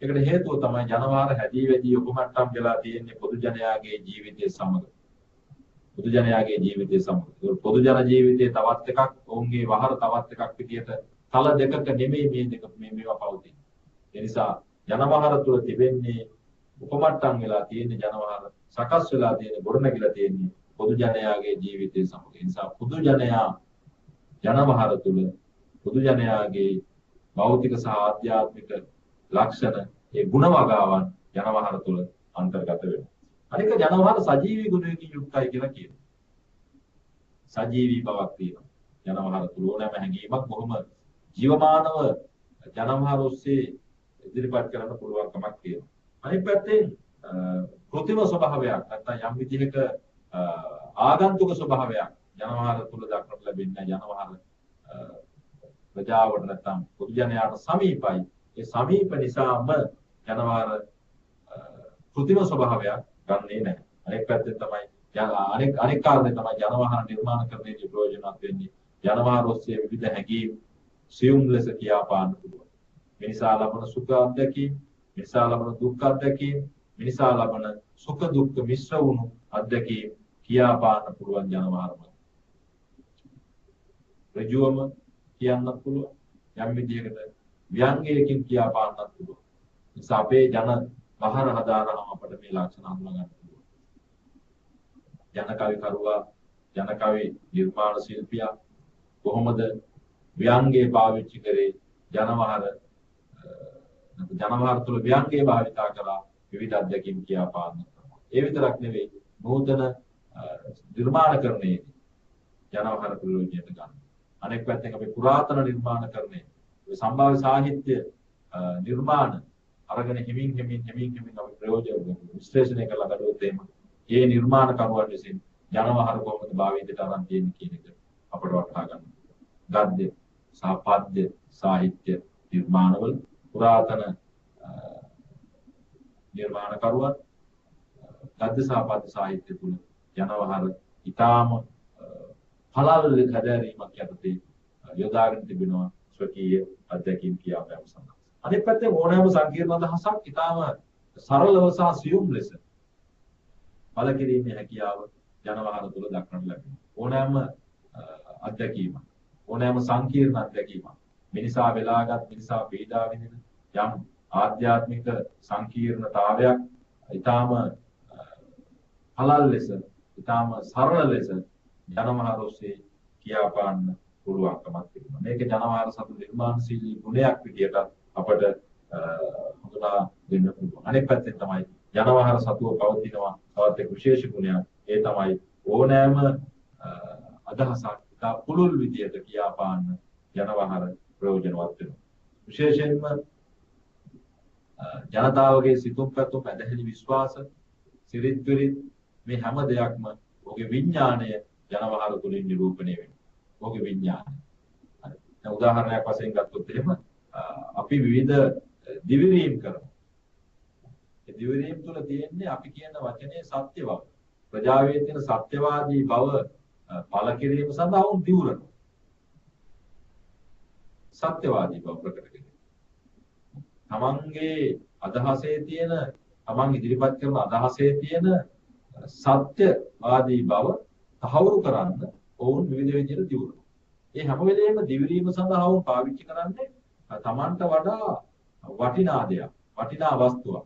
ඒකට හේතුව තමයි ජනවහර හැදී වැඩි උපමට්ටම් වෙලා තියෙන්නේ පොදු ජනයාගේ ජීවිතයේ සමග. පොදු ජනයාගේ ජීවිතයේ සමග. පොදු ජන ජීවිතයේ තවත් එකක්, ඔවුන්ගේ වහර තවත් එකක් විදියට තල දෙකක නෙමෙයි මේ දෙක මේවා පවතින. ඒ නිසා ජනවහර තුළ තිබෙන්නේ උපමට්ටම් වෙලා තියෙන්නේ ජනවහර සකස් වෙලා තියෙන්නේ ගොඩනැගිලා තියෙන්නේ පොදු ජනයාගේ ජීවිතය සමග. ඒ නිසා පොදු ජනයා ජනවහර තුල පොදු ජනයාගේ භෞතික සහ ආධ්‍යාත්මික ලක්ෂණ ඒ ගුණ වගාවන් ජනවහර තුල අන්තර්ගත වෙනවා. අනික ජනවහර සජීවී ගුණයකින් යුක්තයි කියලා කියනවා. සජීවී බවක් තියෙනවා. ජනවහර තුල ඕනෑම හැඟීමක් බොහොම ජීවමානව ජනවහර ඔස්සේ ඉදිරිපත් කරන්න පුළුවන්කමක් තියෙනවා. අනිත් පැත්තෙන් කෘත්‍රිම ස්වභාවයක් නැත්නම් යම් විදිහක ආගන්තුක ස්වභාවයක් ජනවහර තුල දක්නට ලැබෙන්නේ ජනවහර ප්‍රජාවට නැත්නම් පොදු ජනයාට සමීපයි. ඒ සමීප නිසාම ජනවහර කෘත්‍රිම ස්වභාවයක් ගන්නේ නැහැ. අනෙක් පැත්තෙන් තමයි අනෙක් කාරණේ තමයි ජනවහර නිර්මාණ කරන්නේදී ප්‍රයෝජනවත් වෙන්නේ. ජනවහර ඔස්සේ විවිධ හැඟීම් සියුම් ලෙස කියාපාන්න පුළුවන්. මිනිසා ලබන සුඛ අත්දැකීම්, මිනිසා ලබන දුක් අත්දැකීම්, මිනිසා ලබන සුඛ දුක්ඛ මිශ්‍ර වුණු අත්දැකීම් කියාපාන්න පුළුවන් ජනවහරම. ඍජුවම කියන්නත් පුළුවන්. යම් විදිහකට ව්‍යංගයකින් කියාපාන්නත් පුළුවන්. නිසා අපේ ජන වහර හදාරම අපිට මේ ලක්ෂණ හඳුනා ගන්න පුළුවන්. ජන කවි කරුවා, ජන කවි නිර්මාණ ශිල්පියා කොහොමද ව්‍යංගය පාවිච්චි කරේ ජනවහර තුළ ව්‍යංගය භාවිතා කරලා විවිධ අධ්‍යක්ීම් කියාපාන්න. ඒ විතරක් නෙවෙයි නූතන නිර්මාණකරණයේදී ජනවහර ප්‍රයෝජනයට ගන්න. අනෙක් පැත්තෙන් අපි පුරාතන නිර්මාණකරණයේ සම්භාව්‍ය සාහිත්‍ය නිර්මාණ අරගෙන හිමින් අපි ප්‍රයෝජන විශ්ලේෂණය කරලා ගත්තොත් එහෙම ඒ නිර්මාණකරුවන් විසින් ජනවහර කොහොමද භාවිතයට අරන් තියෙන්නේ කියන එක අපට වටහා ගන්න. ගද්‍ය සහ පද්‍ය සාහිත්‍ය නිර්මාණවල පුරාතන නිර්මාණකරුවන් ගද්‍ය සහ පද්‍ය සාහිත්‍ය තුල ජනවහර ඊටාම පළල් හැදෑරීමක් යටතේ යොදාගෙන තිබෙනවා ස්වකීය අධ්‍යක්ීම් කියාපෑම සඳහා. අනිත් පැත්තෙන් ඕනෑම සංකීර්ණ අදහසක් ඊටාම සරලව සහ සියුම් ලෙස බල කිරීමේ හැකියාව ජනවහර තුල දක්නට ලැබෙනවා. ඕනෑම අධ්‍යක්ීමක්, ඕනෑම සංකීර්ණ අධ්‍යක්ීමක් මිනිසා වෙලාගත් මිනිසා පීඩා විඳින යම් ආධ්‍යාත්මික සංකීර්ණතාවයක් ඊටාම පළල් ලෙස, ඊටාම සරල ලෙස ජනවහර ඔස්සේ කියාපාන්න පුළුවන්කමක් තිබෙනවා. මේක ජනවහර සතු නිර්මාණශීලී ගුණයක් විදියට අපට හඳුනා දෙන්න පුළුවන්. අනෙක් පැත්තෙන් තමයි ජනවහර සතුව පවතිනවා තවත් එක් විශේෂ ගුණයක්. ඒ තමයි ඕනෑම අදහසක් ඉතා පුළුල් විදියට කියාපාන්න ජනවහර ප්‍රයෝජනවත් වෙනවා. විශේෂයෙන්ම ජනතාවගේ සිතුම් පැතුම් ඇදහිලි විශ්වාස සිරිත් විරිත් මේ හැම දෙයක්ම ඔහුගේ විඥාණය ජනවහර තුලින් නිරූපණය වෙනවා. ඔහුගේ විඥාණය. හරි. දැන් උදාහරණයක් වශයෙන් ගත්තොත් එහෙම අපි විවිධ දිවිරීම් කරනවා. ඒ දිවිරීම් තුල තියෙන්නේ අපි කියන වචනේ සත්‍ය බව. ප්‍රජාවේ තියෙන සත්‍යවාදී බව පළ කිරීම සඳහා උන් දිවුරනවා. සත්‍යවාදී බව ප්‍රකට කිරීම. තමන්ගේ අදහසේ තියෙන තමන් ඉදිරිපත් කරන අදහසේ තියෙන සත්‍යවාදී බව තහවුරු කරන්න ඔවුන් විවිධ විදිහට දිවුරනවා. ඒ හැම වෙලේම දිවිරීම සඳහා වුන් පාවිච්චි කරන්නේ තමන්ට වඩා වටිනා දෙයක්, වටිනා වස්තුවක්.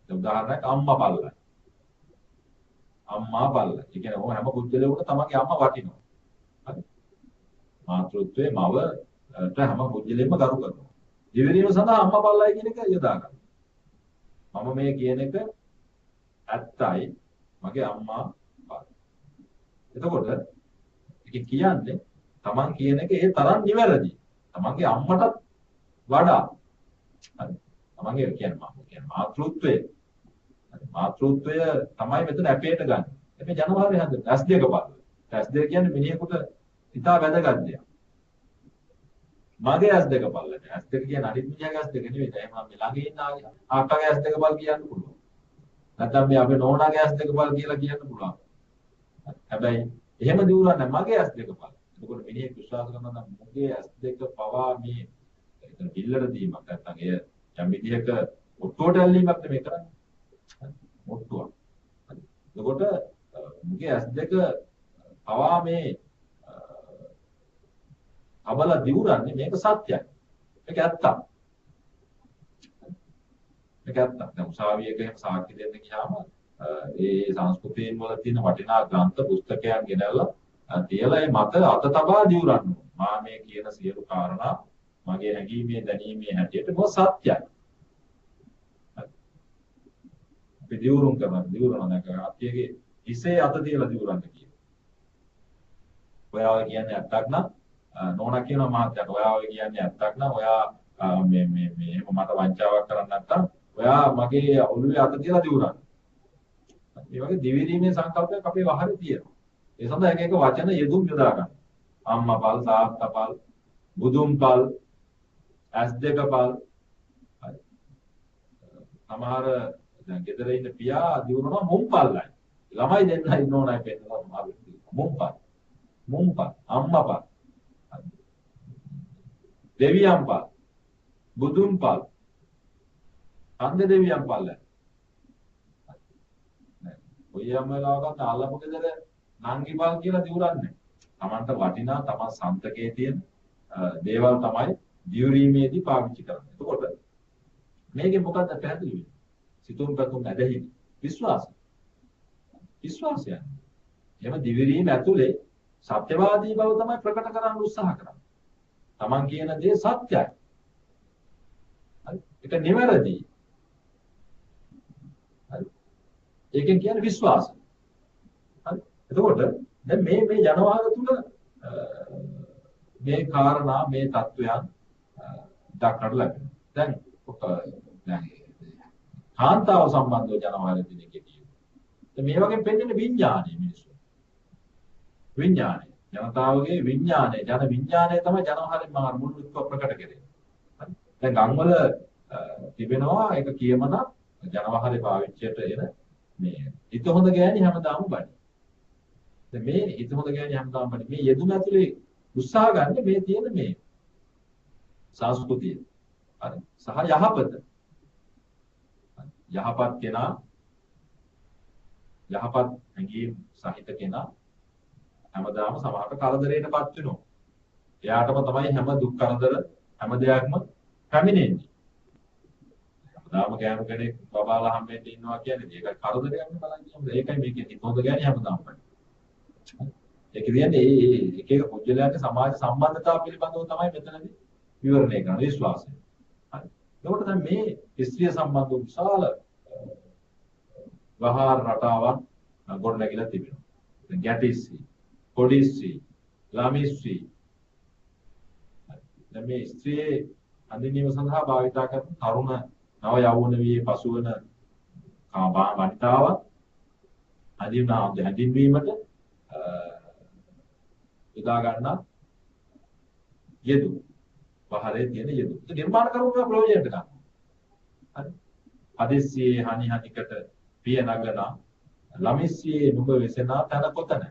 උදාහරණයක් අම්මා පල්ලයි. අම්මා පල්ල. ඒ කියන්නේ ඔය හැම පුද්ගලයෙකුට තමන්ගේ අම්මා වටිනවා. හරි. මාතෘත්වයේ මවට හැම පුද්ගලයෙක්ම කරු කරනවා. දිවිරීම සඳහා අම්මා පල්ලයි කියන එක යොදා ගන්න. මම මේ කියන එක ඇත්තයි මගේ අම්මා පල්ල. එතකොට ඒක කියන්නේ තමන් කියන එක ඒ තරම් නිවැරදි. තමන්ගේ අම්මටත් වඩා. හරි. තමන්ගේ කියන්නේ මාතෘත්වය. හරි. මාතෘත්වය තමයි මෙතන අපේට ගන්න. මේ ජනවහරේ හදන්නේ S2 බලන. S2 කියන්නේ මිනිහෙකුට ඉතා වැදගත් දෙයක්. මගේ S2 බලන්න. S2 කියන්නේ අනිත් මිනිහාගේ S2 නෙවෙයි. එහෙනම් මේ ළඟ ඉන්න ආකාගේ S2 බල කියන්න පුළුවන්. නැත්නම් මේ අපේ නෝනාගේ S2 බල කියලා කියන්න පුළුවන්. හැබැයි එහෙම දිනුවා මගේ S2 බල. එතකොට මිනිහෙක් විශ්වාස කරනවා නම් මගේ S2 පවා මේ එතන බිල්ලට දීමක් නැත්නම් එය යම් විදිහක ඔට්ටුවට ඇල්ලීමක් නෙමෙයි කරන්නේ. ඔට්ටුවක්. එතකොට මගේ S2 පවා මේ අබල දිවුරන්නේ මේක සත්‍යයි. මේක ඇත්තක්. මේක ඇත්තක්. දැන් උසාවියක එහෙම සාක්ෂි දෙන්න ගියාම ඒ සංස්කෘතියෙන් වල තියෙන වටිනා ග්‍රන්ථ පුස්තකයන් ගෙනල්ලා තියලා ඒ මත අත තබා දියුරන්න ඕන. මා මේ කියන සියලු කාරණා මගේ හැඟීමේ දැනීමේ හැටියට මොකද සත්‍යයි. අපි දියුරුම් කරනවා දැන් අත්‍යගේ හිසේ අත තියලා දියුරන්න කියනවා. ඔයාලා කියන්නේ ඇත්තක් නම් නෝනා කියන මහත්තයාට ඔයාලා කියන්නේ ඇත්තක් නම් ඔයා මේ එහෙම මට වංචාවක් කරන්නේ නැත්තම් ඔයා මගේ ඔළුවේ අත තියලා දියුරන්න. මේ වගේ දිවිදීමේ සංකල්පයක් අපේ වහරේ තියෙනවා. ඒ සඳහා එක එක වචන යෙදුම් යොදා ගන්න. අම්මාපල්, තාත්තපල්, බුදුන්පල්, ඇස් දෙකපල්. සමහර දැන් ගෙදර ඉන්න පියා දිනුනවා මුම්පල්ලයි. ළමයි දෙන්නයි ඉන්නෝනයි පෙන්නනවා සමහර මුම්පල්. මුම්පල්, අම්මාපල්. දෙවියන්පල්, බුදුන්පල්. අන්ද දෙවියන්පල්. ඔය යම්ලාවකට අල්ලපු ගෙදර නංගිපල් කියලා දිවුරන්නේ. Tamanට වටිනා Taman සන්තකයේ තියෙන දේවල් තමයි දියුරීමේදී පාවිච්චි කරන්නේ. එතකොට මේකෙන් මොකක්ද පැහැදිලි වෙන්නේ? සිතුම් පැතුම් ඇදහිලි විශ්වාසය. විශ්වාසය. එහෙම දිවිරීම ඇතුලේ සත්‍යවාදී බව තමයි ප්‍රකට කරන්න උත්සාහ කරන්නේ. Taman කියන දේ සත්‍යයි. හරි? ඒක නිවැරදි. හරි? ඒකෙන් කියන්නේ විශ්වාසය. හරි? එතකොට දැන් මේ ජනවාග තුල මේ කාරණා මේ தত্ত্বයන් දක්නට ලැබෙනවා. දැන් කාන්තාව සම්බන්ධව ජනවාග දිනකේ කියනවා. දැන් මේ වගේ පෙන්වන්නේ විඥානය මිනිස්සු. විඥානය. ජනතාවගේ විඥානය, ජන විඥානය තමයි ජනවාගයෙන් මම මුලින්ම ප්‍රකට කරේ. හරි. දැන් ගම්වල තිබෙනවා ඒක කියමනක් ජනවාගයේ පාවිච්චියට එන මේ හිත හොඳ ගෑණි හැමදාම බඩි. දැන් මේ හිත හොඳ ගෑණි හැමදාම බඩි. මේ යෙදුම ඇතුලේ උත්සාහ ගන්න මේ තියෙන මේ සංස්කෘතිය. හරි. සහ යහපත. යහපත් කෙනා යහපත් හැඟීම් සහිත කෙනා හැමදාම සමහරට කරදරයටපත් වෙනවා. එයාටම තමයි හැම දුක් කරදර හැම දෙයක්ම පැමිණෙන්නේ. හැමදාම ගෑනු කෙනෙක් බබාලා හම්බෙන්න ඉන්නවා කියන්නේ ඒක කරදරයක් නේ බලන්නේ. ඒකයි මේකේ හිතෝද ගෑණි හැමදාම බලන්නේ. ඒක කියන්නේ එක එක පුජ්‍යලයන්ගේ සමාජ සම්බන්ධතාව පිළිබඳව තමයි මෙතනදී විවරණය කරන විශ්වාසය. හරි. එතකොට දැන් මේ ස්ත්‍රිය සම්බන්ධ විශාල වහාර රටාවක් ගොඩනැගිලා තිබෙනවා. දැන් ගැටිස්සි, කොඩිස්සි, ලාමිස්සි. දැන් මේ ස්ත්‍රියේ හඳුන්වීම සඳහා භාවිතා කරන තරුණ නව යෞවන වියේ පසුවන වනිතාවක් හැඳින්වීමට යොදා ගන්න යෙදු වහරේ තියෙන යෙදු. ඒක නිර්මාණ කරුණා ප්‍රයෝජනට ගන්න. හරි. හදිස්සියේ හනි හනිකට පිය නගන ළමිස්සියේ නුඹ වෙසෙන තන කොතන.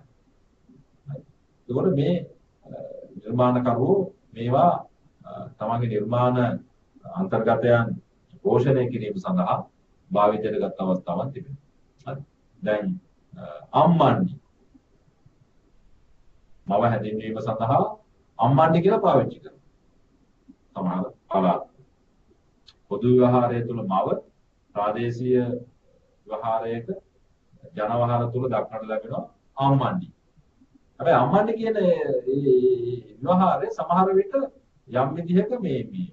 හරි. ඒකෝර මේ නිර්මාණකරුවෝ මේවා තමන්ගේ නිර්මාණ අන්තර්ගතයන් පෝෂණය කිරීම සඳහා භාවිතයට ගත් අවස්ථාවක් තිබෙනවා. හරි. දැන් අම්මණ්ඩි මව හැඳින්වීම සඳහා අම්මණ්ඩි කියලා පාවිච්චි කරනවා. සමහර පළාත් පොදු ව්‍යවහාරය තුළ මව ප්‍රාදේශීය ව්‍යවහාරයක ජනවහාර තුළ දක්නට ලැබෙනවා අම්මණ්ඩි. හැබැයි අම්මණ්ඩි කියන ව්‍යවහාරය සමහර විට යම් විදිහක මේ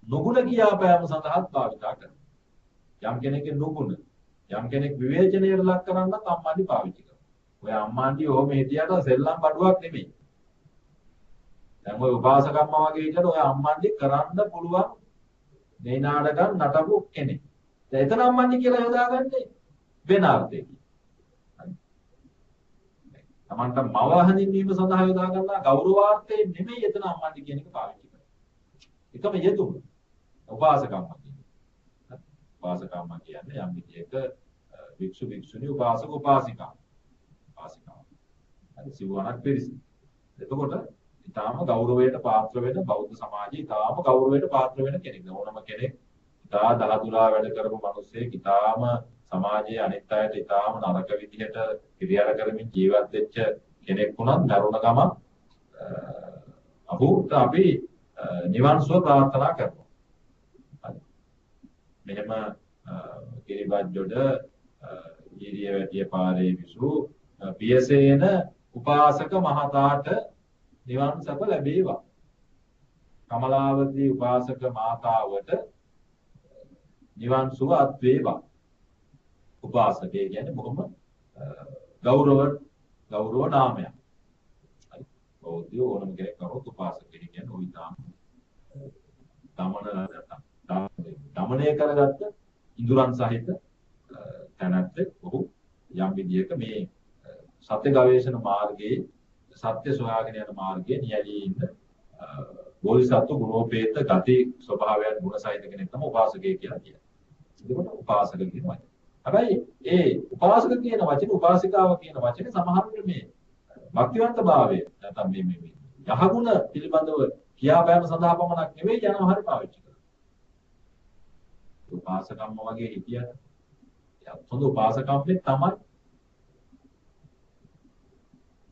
නුගුණ කියාපෑම සඳහා භාවිතා කරනවා. යම් කෙනෙක්ගේ නුගුණ යම් කෙනෙක් විවේචනයට ලක් කරන්නත් අම්මණ්ඩි පාවිච්චි කරනවා. ඔය අම්මණ්ඩි ඕම හිටියට සෙල්ලම් බඩුවක් නෙමෙයි. දැන් ඔය උපාසකම්ම වගේ හිටියට ඔය අම්මණ්ඩි කරන්න පුළුවන් මේ නාටකම් නටපු කෙනෙක්. දැන් එතන අම්මණ්ඩි කියලා යොදාගන්නේ වෙන අර්ථයකින්. හරි. තමන්ට මව හඳුන්වීම සඳහා යොදා ගන්නා ගෞරවාර්ථයෙන් නෙමෙයි එතන අම්මණ්ඩි කියන එක පාවිච්චි කරන්නේ. එකම යෙදුම උපාසකම්ම කියන්නේ. උපාසකම්ම කියන්නේ යම් විදියක වික්ෂු වික්ෂුණී උපාසක උපාසිකා. උපාසිකා. හරි සිවණක් පිරිස. එතකොට ඊටාම ගෞරවයට පාත්‍ර වෙන බෞද්ධ සමාජයේ ඊටාම ගෞරවයට පාත්‍ර වෙන කෙනෙක්. ඕනම කෙනෙක් ඊටා දහදුලා වැඩ කරපු මිනිස්සෙක් ඊටාම සමාජයේ අනිත් අයට ඊටාම නරක විදිහට ක්‍රියා කරමින් ජීවත් වෙච්ච කෙනෙක් වුණත් දරුණ ගම අපුට අපි නිවන් සුව ප්‍රාර්ථනා කරනවා. හරි. මෙහෙම කිරිබත්ජොඩ ඊරිය වැටිය පාරේ විසූ පියසේන උපාසක මහතාට නිවන් සැප ලැබේවා. කමලාවතී උපාසක මාතාවට නිවන් සුව අත් වේවා. උපාසකය කියන්නේ බොහොම ගෞරව නාමයක්. හරි. බෞද්ධ ඕනම කෙනෙක් කරොත් උපාසකය කියන්නේ ওই නාම දමනය කරගත්ත ඉඳුරන් සහිත තැනැත්තෙක් ඔහු යම් විදියක මේ සත්‍ය ගවේෂණ මාර්ගයේ සත්‍ය සොයාගෙන යන මාර්ගයේ නියැලී ඉන්න බෝධිසත්ව ගුණෝපේත ගති ස්වභාවයන් ගුණ සහිත කෙනෙක් තමයි උපාසකය කියලා කියන්නේ. ඒකට උපාසක කියන වචනේ. හැබැයි ඒ උපාසක කියන වචනේ උපාසිකාව කියන වචනේ සමහරවිට මේ භක්තිවන්ත භාවය නැත්නම් මේ යහගුණ පිළිබඳව කියාපෑම සඳහා පමණක් නෙවෙයි යනවා හරි පාවිච්චි කරනවා. උපාසකම්ම වගේ හිටියද එයාත් හොඳ උපාසකම්මෙක් තමයි.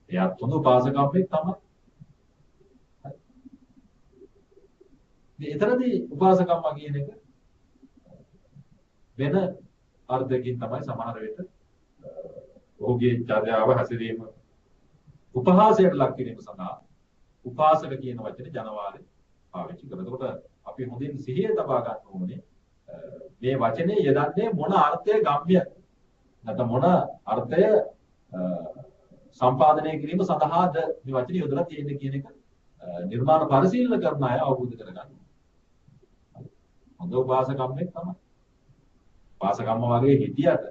එයාත් හොඳ උපාසකම්මෙක් තමයි. එතනදී උපාසකම්ම කියන එක වෙන අර්ථයකින් තමයි සමහර විට ඔහුගේ චර්යාව හැසිරීම උපහාසයට ලක් කිරීම සඳහා උපාසක කියන වචනේ ජනවාරේ පාවිච්චි කරනවා. එතකොට අපි හොඳින් සිහිය තබා ගන්න ඕනේ මේ වචනේ යදන්නේ මොන අර්ථය ගම්ම්‍ය නැත්නම් මොන අර්ථය සම්පාදනය කිරීම සඳහාද මේ වචනේ යොදලා තියෙන්නේ කියන එක නිර්මාණ පරිශීලන කරන අය අවබෝධ කරගන්න. හොඳ උපාසකම්මෙක් තමයි. උපාසකම්ම වගේ හිටියට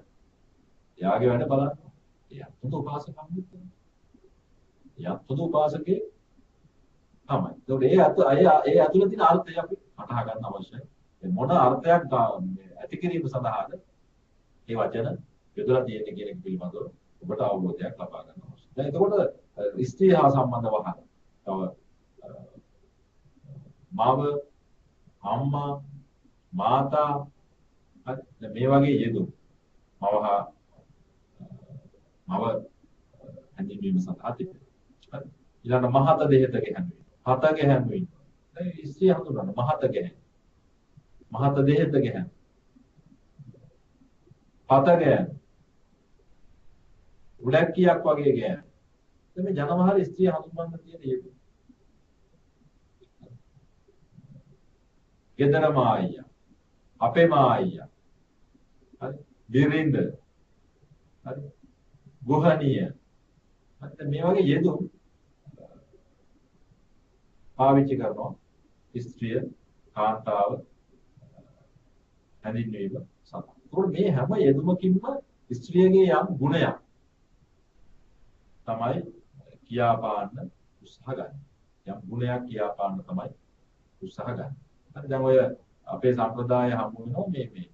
එයාගේ වැඩ බලන්න. එයා හොඳ උපාසකම්මෙක් තමයි. එයා හොඳ උපාසකේ තමයි. ඒකට ඒ අතුල තියෙන අර්ථය අපි වටහා ගන්න අවශ්‍යයි. මොන අර්ථයක් ඇති කිරීම සඳහාද මේ වචන යොදලා තියෙන්නේ කියන එක පිළිබඳව ඔබට අවබෝධයක් ලබා ගන්න අවශ්‍යයි. දැන් එතකොට ස්ත්‍රී හා සම්බන්ධ වහන තව මව අම්මා මාතා මේ වගේ යෙදුම් මව හැඳින්වීම සඳහා තිබෙනවා. ඊළඟ මහත දෙහෙත ගැහැණුවීම. හත ගැහැණුවීම. දැන් ස්ත්‍රී හඳුනන මහත ගැහැණුවීම. මහත දෙහෙත ගැහැණුවීම. හත ගැහැණුවීම. උලැක්කියක් වගේ ගැහැණුවීම. දැන් මේ ජනමහල ස්ත්‍රී හඳුන්වන්න තියෙන යෙදුම්. ගෙදර මායියා අපේ මායියා හරි බිරිඳ හරි ගෝහණිය හරි මේ වගේ යෙදුම් පාවිච්චි කරනවා ස්ත්‍රිය කාන්තාව හැඳින්වීම සඳහා. ඒකෝ මේ හැම යෙදුමකින්ම ස්ත්‍රියගේ යම් ගුණයක් තමයි කියාපාන්න උත්සාහ ගන්න. යම් ගුණයක් කියාපාන්න තමයි උත්සාහ ගන්න. දැන් ඔය අපේ සම්ප්‍රදාය හමු වෙනවා මේ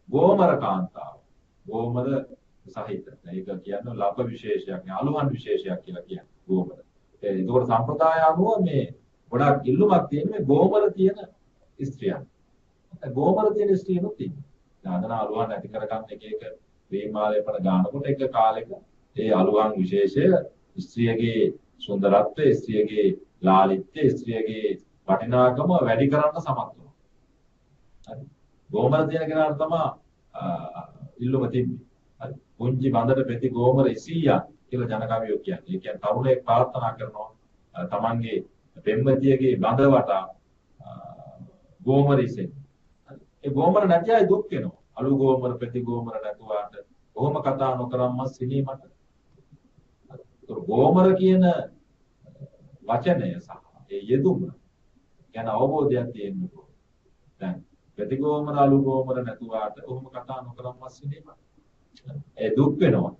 ගෝමර කාන්තාව. ගෝමර සහිත. ඒක කියන්නේ ලප විශේෂයක් නේ අලුහන් විශේෂයක් කියලා කියන්නේ ගෝමර. ඒකෝට සම්ප්‍රදාය අනුව මේ ගොඩක් ඉල්ලුමක් තියෙන මේ ගෝමර තියෙන ස්ත්‍රියක්. ගෝමර තියෙන ස්ත්‍රියනොත් ඉන්නේ. දාන අලුහන් ඇති කරගන්න එක වේමාලේපන ගන්නකොට එක කාලෙක ඒ අලුහන් විශේෂය ස්ත්‍රියගේ සුන්දරත්වය, ස්ත්‍රියගේ ලාලිත්‍ය, ස්ත්‍රියගේ වටිනාකම වැඩි කරන්න සමත් වෙනවා. හරි. ගෝමර තියෙන කෙනාට තමයි ඉල්ලුම තිබ්බේ. හරි. පුංචි බඳට ප්‍රති ගෝමර 100ක් කියලා ජනකවියෝ කියන්නේ. ඒ කියන්නේ තරුණයෙක් ප්‍රාර්ථනා කරනවා තමන්ගේ පෙම්වතියගේ බඳ වටා ගෝමර ඉසෙන්. හරි. ඒ ගෝමර නැති අය දුක් වෙනවා. අලු ගෝමර ප්‍රති ගෝමර නැතුවාට කොහොම කතා නොකරම්ම සිනීමට. හරි. ඒතර ගෝමර කියන වචනය සහ ඒ යෙදුම ගැන අවබෝධයක් තියෙන්න ඕනේ. දැන් ප්‍රතිගෝමර අලු ගෝමර නැතුවාට ඔහොම කතා නොකරම් මස්සිනේම ඒ දුක් වෙනවා.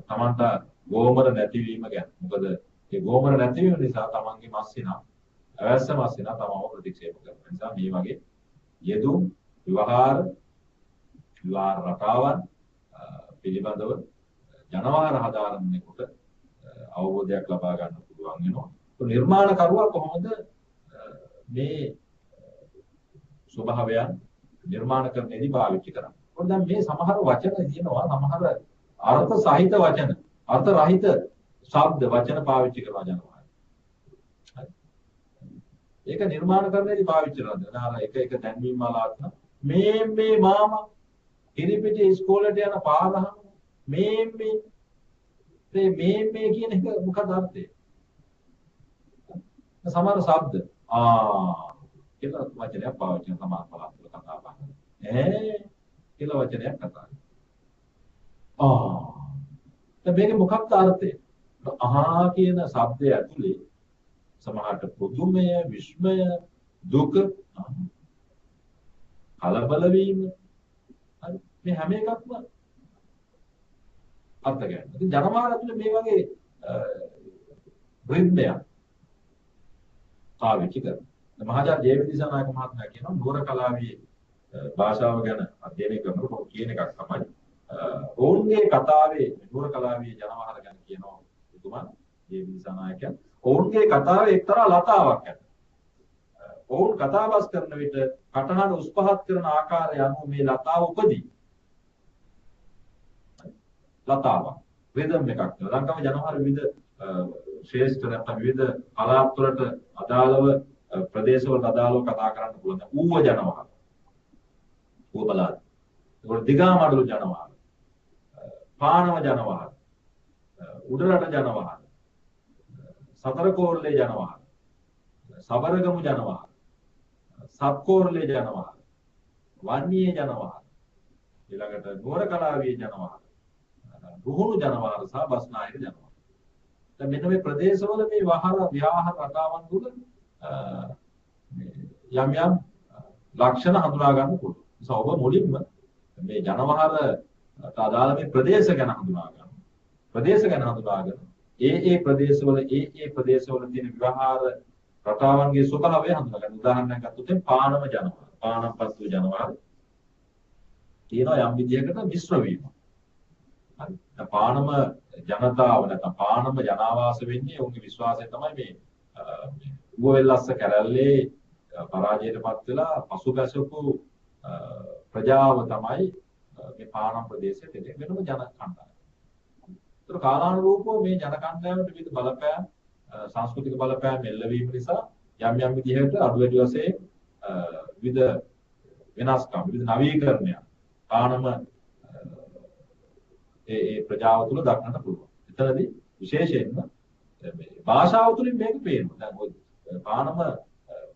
තමන්ට ගෝමර නැතිවීම ගැන. මොකද ඒ ගෝමර නැතිවීම නිසා තමන්ගේ මස්සිනා අවශ්‍ය මස්සිනා තමව ප්‍රතික්ෂේප කරනවා. නිසා මේ වගේ යෙදුම් විවහාර රටාවන් පිළිබඳව ජනවාර හදාරන්නේකොට අවබෝධයක් ලබා ගන්න පුළුවන් වෙනවා. නිර්මාණකරුවා කොහොමද මේ ස්වභාවයන් නිර්මාණ කරන්නේදී පාවිච්චි කරන්නේ. මොකද දැන් මේ සමහර වචන තියෙනවා සමහර අර්ථ සහිත වචන, අර්ථ රහිත ශබ්ද වචන පාවිච්චි කරනවා ජනවාරි. හරි. ඒක නිර්මාණ කරන්නේදී පාවිච්චි කරනවා. දාලා එක දැන්වීම් මාලාත්ම මේ මාමා කිරිපිටි ඉස්කෝලේට යන පාරහම මේ කියන එක මොකද අර්ථය? සමහර શબ્ද කියලා වචනයක් පාවිච්චි කරන සමහර පළාත්වල කතා බහ. කියලා වචනයක් කතා කරනවා. දැන් මේකේ මොකක්ද අර්ථය? කියන શબ્දය ඇතුලේ සමහරට පුදුමය, විස්මය, දුක, කලබල වීම, හරි මේ හැම එකක්ම අර්ථ ගන්න. ඉතින් ජනමාන ඇතුලේ මේ වගේ රිද්මයක් පාවිච්චි කරනවා. මහාචාර්ය ජයවිදිසානායක මහත්මයා කියනවා නුවර කලාවේ භාෂාව ගැන අධ්‍යයනය කරනකොට කියන එකක් තමයි ඔවුන්ගේ කතාවේ නුවර කලාවේ ජනවහර ගැන කියනවා එතුමා ජයවිදිසානායකයන් ඔවුන්ගේ කතාවේ එක්තරා ලතාවක් ඇත. ඔවුන් කතාබස් කරන විට කටහඬ උස් පහත් කරන ආකාරය අනුව මේ ලතාව උපදී. ලතාවක් රිද්ම් එකක්. ලංකාවේ ජනවහර විවිධ ශ්‍රේෂ්ඨ නැත්නම් විවිධ පළාත් වලට අදාළව ප්‍රදේශවලට අදාළව කතා කරන්න පුළුවන්. ඌව ජනවහර. ඌව පළාත්. ඒකට දිගාමඩුළු ජනවහර. පානම ජනවහර. උඩරට ජනවහර. සතරකෝරළේ ජනවහර. සබරගමු ජනවහර. සත්කෝරළේ ජනවහර. වන්නියේ ජනවහර. ඊළඟට නුවර කලාවේ ජනවහර. රුහුණු ජනවහර සහ බස්නාහිර ජනවහර. දැන් මෙන්න මේ ප්‍රදේශවල මේ විහාර රටාවන් තුල යම් ලක්ෂණ හඳුනා ගන්න පුළුවන්. ඒ ඔබ මුලින්ම මේ ජනවහරට අදාළ මේ ප්‍රදේශ ගැන හඳුනා ගන්න. ප්‍රදේශ ගැන හඳුනාගෙන ඒ ප්‍රදේශවල ප්‍රදේශවල තියෙන විහාර රටාවන්ගේ ස්වභාවය හඳුනා ගන්න. උදාහරණයක් ගත්තොත් පානම ජනවහර, පානම්පත්තු ජනවහර තියෙනවා යම් විදිහකට මිශ්‍ර වීම. හරි. පානම ජනතාව නැත්නම් පානම ජනාවාස වෙන්නේ උන්ගේ විශ්වාසය තමයි මේ ඌවෙල්ලස්ස කැරැල්ලේ පරාජයටපත් වෙලා පසුබැසපු ප්‍රජාව තමයි මේ පානම් ප්‍රදේශයේ තියෙන වෙනම ජන කණ්ඩායම. ඒතර කාලානුරූපව මේ ජන කණ්ඩායමට විවිධ බලපෑම් සංස්කෘතික බලපෑම් එල්ලවීම නිසා යම් විදිහකට අඩු වැඩි වශයෙන් විවිධ වෙනස්කම් විවිධ නවීකරණයන් පානම ඒ ප්‍රජාව තුළ දක්නට පුළුවන්. එතනදී විශේෂයෙන්ම මේ භාෂාව තුළින් මේක පේනවා. දැන් ඔය පානම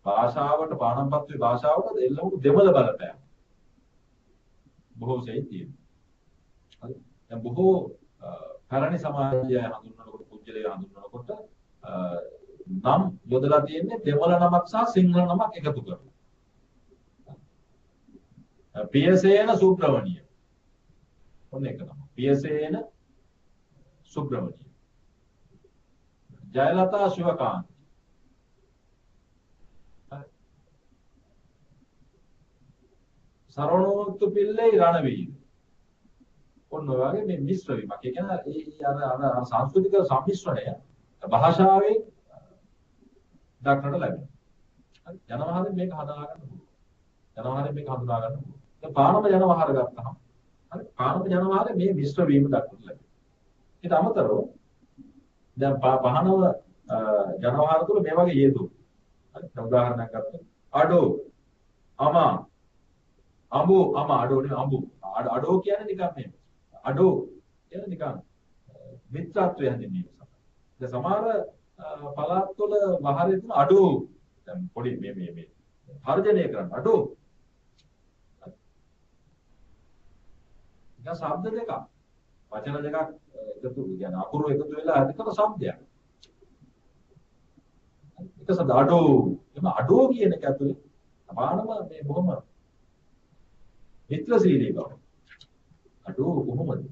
භාෂාවට පානම්පත්තුවේ භාෂාවට එල්ලවුණු දෙමළ බලපෑම බොහෝ සෙයින් තියෙනවා. හරි. දැන් බොහෝ පැරණි සමාජය හඳුන්වනකොට කුජලය හඳුන්වනකොට නම් යොදලා තියෙන්නේ දෙමළ නමක් සහ සිංහල නමක් එකතු කරලා. පියසේන සුබ්‍රමණිය. ඔන්න එක නම. පියසේන සුබ්‍රමණිය. ජයලතා ශිවකාන්ත. සරණෝත්තු පිල්ලේ රණවීර. ඔන්න ඔය වගේ මේ මිශ්‍ර වීමක්. ඒ කියන්නේ අර සංස්කෘතික සම්මිශ්‍රණය භාෂාවෙන් දක්නට ලැබෙනවා. හරි. ජනවහරෙන් මේක හඳුනා ගන්න පුළුවන්. ජනවහරෙන් මේක හඳුනා ගන්න පුළුවන්. දැන් පානම ජනවහර ගත්තහම හරි. පානම ජනවහරේ මේ මිශ්‍ර වීම දක්නට ලැබෙනවා. ඊට අමතරව දැන් පහනව ජනවහර තුල මේ වගේ යෙදුම්. හරි. උදාහරණයක් ගත්තොත් අඩෝ අමා අඹු අඩෝ නේ අඹු. අඩෝ කියන්නේ නිකන් මේ අඩෝ කියන්නේ නිකන් මිත්‍රත්වය හැදින්වීම සඳහා. දැන් සමහර පළාත් වල වහරේ තියෙන අඩෝ දැන් පොඩි මේ තර්ජනය කරන අඩෝ. දැන් શબ્ද දෙකක් වචන දෙකක් එකතු කියන අකුරු එකතු වෙලා ඇතිකම શબ્දයක්. එක શબ્ද අඩෝ. එම අඩෝ කියන එක ඇතුලේ සමානම මේ බොහොම මිත්‍රශීලී බව. අඩෝ කොහොමද?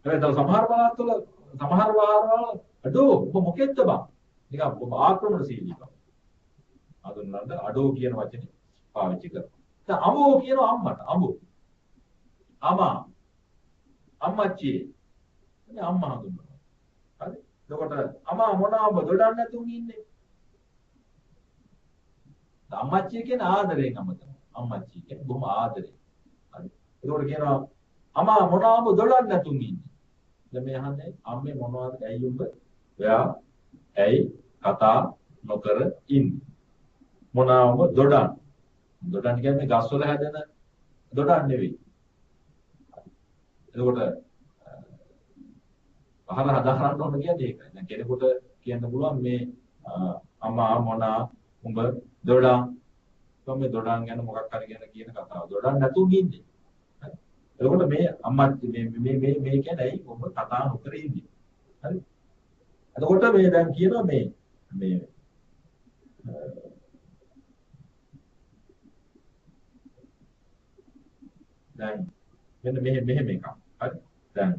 හැබැයි තව සමහර පළාත්වල සමහර වාරවල අඩෝ මොකෙද්ද බං? නිකන් ආක්‍රමණශීලී බව. අඳුනනද අඩෝ කියන වචනේ පාවිච්චි කරනවා. දැන් අමෝ කියනවා අම්මට. අමෝ. අමා. අම්මච්චි. මේ අම්මා හඳුන්වනවා. හරි? එතකොට අමා මොනවාම දොඩන්නේ නැතුන් ඉන්නේ. අම්මච්චි කියන්නේ ආදරයෙන් අමතන. අම්මච්චි කියන්නේ බොහොම ආදරේ. හරි. ඒකට කියනවා අමා මොනවාම දොඩන්නේ නැතුන් ඉන්නේ. දැන් මේ අහන්නේ අම්මේ මොනවද ඇයි උඹ? ඔයා ඇයි කතා නොකර ඉන්නේ? මොනවාම දොඩන්. දොඩන් කියන්නේ ගස්වල හැදෙන දොඩන් නෙවෙයි. එතකොට පහර හදාගන්න ඕන කියන්නේ ඒකයි. දැන් කෙනෙකුට කියන්න පුළුවන් මේ අම්මා මොනා උඹ දොඩම් කොහොම මේ දොඩම් ගැන මොකක් හරි ගැන කියන කතාව. දොඩම් නැතුව ඉන්නේ. හරි. එතකොට මේ අම්මා මේ කියන්නේ ඇයි ඔබ කතා නොකර ඉන්නේ. හරි. එතකොට මේ දැන් කියනවා මේ දැන් මෙන්න මෙහෙම එකක්. හරි. දැන්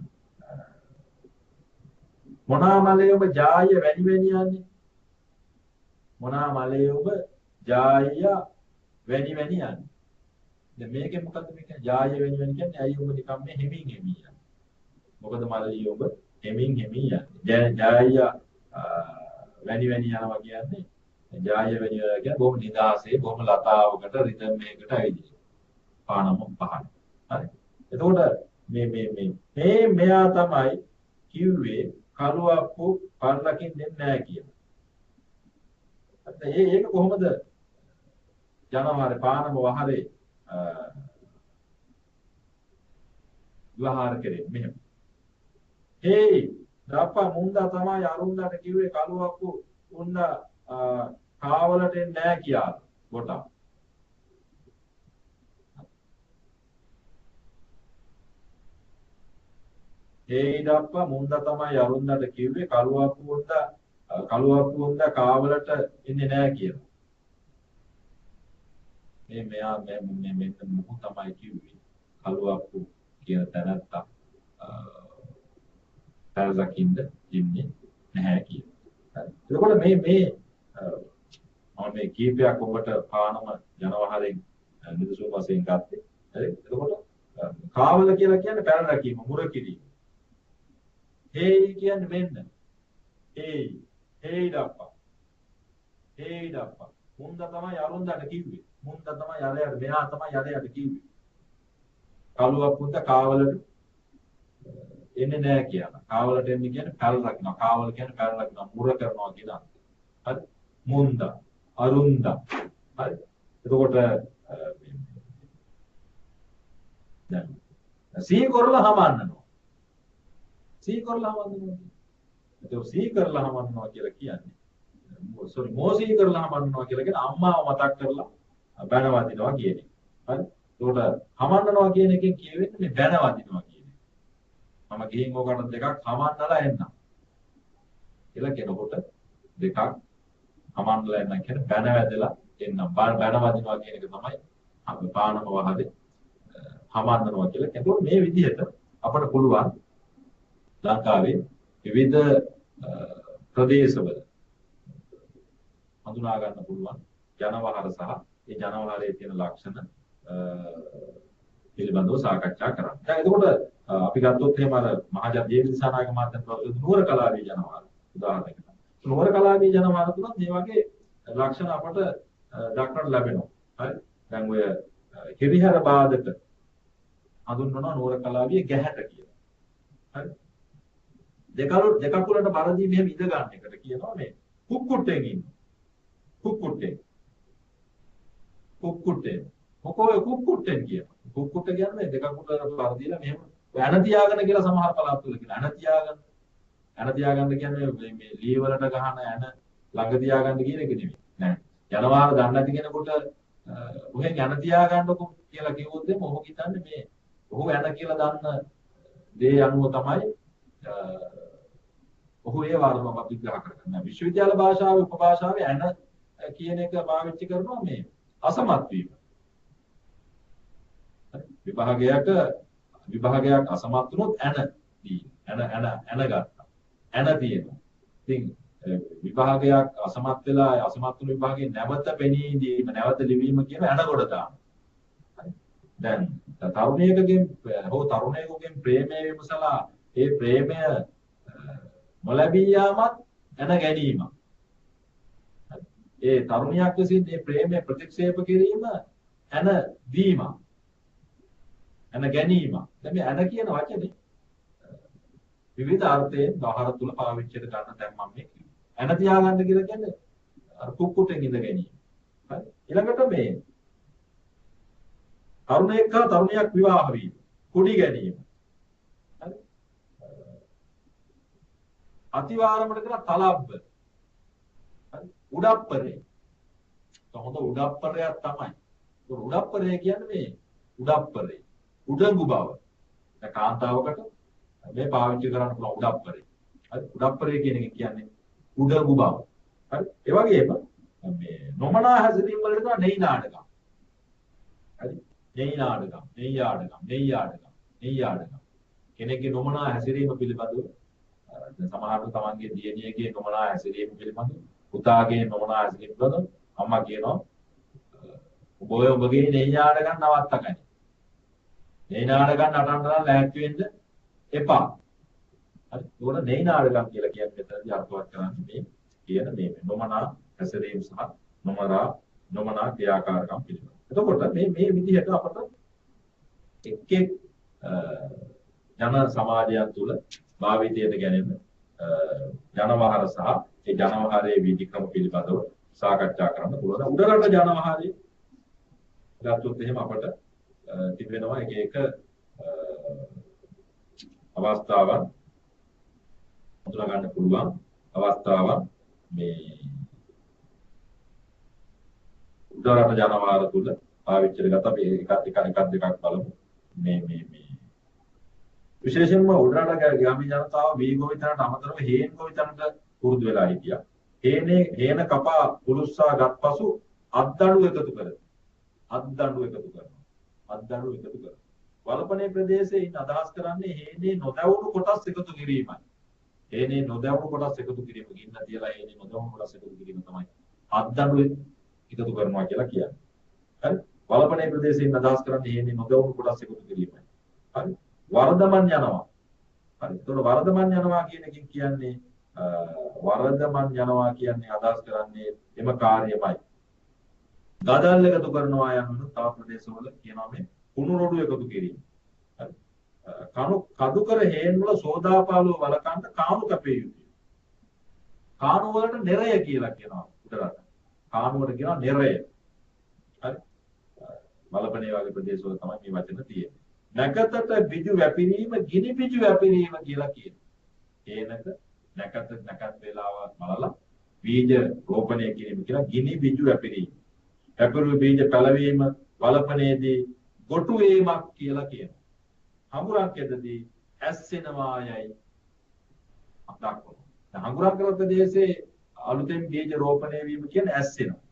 මොනා මලේ ඔබ ජාය වැනි යන්නේ. මොනා මලේ ඔබ ජාය වැනි යන්නේ. දැන් මේකේ මොකද්ද මේ කියන්නේ ජාය වැනි කියන්නේ ඇයි ඔබ නිකම් මේ හෙමින් යන්නේ. මොකද මලේ ඔබ හෙමින් යන්නේ. ජාය වැනි යනවා කියන්නේ ජාය වැනි කියන්නේ බොහොම නිදාසේ බොහොම ලතාවකට රිද්ම් එකකට ඇවිදින. පානම පහන. හරි. එතකොට මේ මෙයා තමයි කිව්වේ කළුවක්කු පල්ලකින් දෙන්නේ නැහැ කියලා. ඒක කොහොමද ජනවාරේ පානම වහරේ විවහාර කරේ මෙහෙම. හේයි දප්පා මුන්දා තමයි අරුන්දාට කිව්වේ කළුවක්කු උන්න කාවලට එන්නේ නැහැ කියලා. ගොටා. හේයි දප්පා මුන්දා තමයි අරුන්දාට කිව්වේ කළුවක්කු උන්න කාවලට එන්නේ නැහැ කියලා. මෙයා මෙන්න මොහු තමයි කිව්වේ කළුවක්කු කියන තැනත්තා තරදකින්ද ඉන්නේ නැහැ කියලා. එතකොට මේ කීපයක් ඔබට පානම ජනවහරෙන් නිදසුන් වශයෙන් ගත්තේ. හරි. එතකොට කාවල කියලා කියන්නේ පැන රැකීම, මුර කිරීම. හේයි කියන්නේ මෙන්න. හේයි දප්පා. මුන්දා තමයි අරුන්දාට කිව්වේ. මුන්දා තමයි යරයට මෙහා තමයි යරයට කිව්වේ. කළුවක්කුන්ට කාවලට එන්නේ නැහැ කියලා. කාවලට එන්නේ කියන්නේ පැල රකින්නවා. කාවල කියන්නේ පැල රකින්නවා. මුර කරනවා කියන අර්ථය. හරි. මුන්දා, අරුන්දා. හරි. එතකොට දැන් සී කරලා හමන්නනවා. ඒක සී කරලා හමන්නවා කියලා කියන්නේ. මෝසී කරලා හමන්නවා කියලා කියන්නේ අම්මාව මතක් කරලා බැන වදිනවා කියන එක. හරි. ඒකට හමන්නනවා කියන එකෙන් කියවෙන්නේ මේ බැන වදිනවා කියන එක. මම ගිහින් ඕකට දෙකක් හමන්නලා එන්නම්. කියලා කෙනෙකුට දෙකක් හමන්නලා එන්නම් කියන්නේ බැන වැදලා එන්නම්. බැන වදිනවා කියන එක තමයි අපි පානම වහදේ හමන්නනවා කියලා. ඒකෝ මේ විදිහට අපට පුළුවන් ලංකාවේ විවිධ ප්‍රදේශවල හඳුනා ගන්න පුළුවන් ජනවහර සහ ඒ ජනවහරයේ තියෙන ලක්ෂණ පිළිබඳව සාකච්ඡා කරන්න. දැන් එතකොට අපි ගත්තොත් එහෙම අර මහජන දේවිසානායක මහත්මයා ප්‍රවෘත්ති නුවර කලාවේ ජනවහර උදාහරණයකට. නුවර කලාවේ ජනවහර තුනත් මේ වගේ ලක්ෂණ අපට දක්නට ලැබෙනවා. හරි. දැන් ඔය හිරිහැර බාධක හඳුන්වනවා නුවර කලාවේ ගැහැට කියලා. හරි. දෙකකුලට බරදී මෙහෙම ඉඳ ගන්න එකට කියනවා මේ කුක්කුට්ටෙන් ඉන්න. කුක්කුට්ටෙන්. මොකෝ කුක්කුට්ටෙන් කියනවා. කුක්කුට්ට කියන්නේ දෙකකුලට බර දීලා මෙහෙම ඇන තියාගෙන කියලා සමහර පළාත්වල කියනවා. ඇන තියාගන්න කියන්නේ මේ ලී වලට ගහන ඇන ළඟ තියාගන්න කියන එක නෙමෙයි. නෑ. ජනවාර දන්නේ නැති කෙනෙකුට ඔහෙන් ඇන තියාගන්නකො කියලා කිව්වොත් එimhe ඔහු හිතන්නේ මේ ඔහු ඇන කියලා දන්න දේ අනුව තමයි ඔහු ඒ වර්ගම විග්‍රහ කරගන්න. විශ්වවිද්‍යාල භාෂාවේ උපභාෂාවේ ඇන කියන එක පාවිච්චි කරනවා මේ අසමත් වීම. විභාගයක් අසමත් වුණොත් ඇන ගත්තා. ඇන තියෙනවා. ඉතින් විභාගයක් අසමත් වෙලා අසමත් වුණු විභාගයේ නැවත පෙනී දීම නැවත ලිවීම කියන ඇන කොට දානවා. හරි. දැන් තරුණයෙකුගෙන් ප්‍රේමය විමසලා ඒ ප්‍රේමය නොලැබී යාමත් ඇන ගැනීම. ඒ තරුණියක් විසින් මේ ප්‍රේමය ප්‍රතික්ෂේප කිරීම ඇන දීම. ඇන ගැනීම. දැන් මේ ඇන කියන වචනේ විවිධ අර්ථයෙන් බහර තුල පාවිච්චි කරන දැන් මම මේ කිව්වා. ඇන තියාගන්න කියලා කියන්නේ අර කුක්කුටෙන් ඉඳ ගැනීම. හරි. ඊළඟට මේ තරුණයෙක් හා තරුණියක් විවාහ වීම. කුඩි ගැනීම. අතිවාරමට කියන තලබ්බ. හරි. උඩප්පරේ. හොඳ උඩප්පරයක් තමයි. උඩප්පරේ කියන්නේ මේ උඩප්පරේ. උඩඟු බව. දැන් කාන්තාවකට මේ පාවිච්චි කරන්න පුළුවන් උඩප්පරේ. හරි. උඩප්පරේ කියන එක කියන්නේ උඩඟු බව. හරි. ඒ වගේම මේ නොමනා හැසිරීම වලට කියන නෙයි නාඩගම්. හරි. නෙයි නාඩගම්, නෙයි ආඩගම්, නෙයි ආඩගම්, නෙයි ආඩගම්. කෙනෙක්ගේ නොමනා හැසිරීම පිළිබඳව දැන් සමහරවිට තමන්ගේ දියණියගේ නොමනා හැසිරීම පිළිබඳව පුතාගේ නොමනා හැසිරීම පිළිබඳව අම්මා කියනවා ඔබගේ නෙයි ආඩගම් නවත්තගනි. නෙයි ආඩගම් නටන්න ලෑස්ති වෙන්න එපා. හරි. ඒකට නෙයි ආඩගම් කියලා කියන්නේ මෙතනදී අර්ථවත් කරන්නේ මේ කියන මේ නොමනා හැසිරීම සහ නොමනා ක්‍රියාකාරකම් පිළිබඳව. එතකොට මේ විදිහට අපට එක් එක් ජන සමාජයන් තුළ භාවිතයට ගැනෙන ජනවහර සහ ඒ ජනවහරයේ විධික්‍රම පිළිබඳව සාකච්ඡා කරන්න පුළුවන්. උඩරට ජනවහරේ ගත්තොත් එහෙම අපට තිබෙනවා එක එක අවස්ථාවන් හඳුනා ගන්න පුළුවන් අවස්ථාවන් මේ උඩරට ජනවහර තුළ පාවිච්චියට ගත්ත අපි එකක් දෙකක් බලමු. මේ විශේෂයෙන්ම උඩරට ග්‍රාමීය ජනතාව වී ගොවිතැනට අමතරව හේන් ගොවිතැනට පුරුදු වෙලා හිටියා. හේන කපා පුලුස්සා ගත් පසු අත්දඬු එකතු කරනවා. වලපනේ ප්‍රදේශයේ ඉන්න අදහස් කරන්නේ හේනේ නොදැවුණු කොටස් එකතු කිරීමයි. හේනේ නොදැවුණු කොටස් එකතු කිරීම ගින්න තියලා හේනේ නොදැවුණු කොටස් එකතු කිරීම තමයි අත්දඬු එකතු කරනවා කියලා කියන්නේ. හරි. වලපනේ ප්‍රදේශයේ ඉන්න අදහස් කරන්නේ හේනේ නොදැවුණු කොටස් එකතු කිරීමයි. හරි. වරදමන් යනවා. හරි. ඒතකොට වරදමන් යනවා කියන එකෙන් කියන්නේ අදහස් කරන්නේ එම කාර්යමයි. ගදල් එකතු කරනවා යන තව ප්‍රදේශවල කියනවා මේ කුණු රොඩු එකතු කිරීම. හරි. කඩු කර හේන් වල සෝදාපාලුව වලකන්න කාණු කැපිය යුතුයි. කාණු වලට නිරය කියලා කියනවා උඩරට. කාණු වලට කියනවා නිරය. හරි. වලපනේ වගේ ප්‍රදේශවල තමයි මේ වචන තියෙන්නේ. නැකතට බිජු වැපිරීම ගිනි බිජු වැපිරීම කියලා කියනවා. නැකත වේලාව බලලා බීජ රෝපණය කිරීම කියලා ගිනි බිජු වැපිරීම. වැපිරු බීජ පැලවීම වලපනේදී ගොටු වීමක් කියලා කියනවා. හඟුරක් යදදී ඇස්සෙනවා යයි දක්වනවා. දැන් හඟුරක් කළ ප්‍රදේශයේ අලුතෙන් බීජ රෝපණය වීම කියන්නේ ඇස්සෙනවා.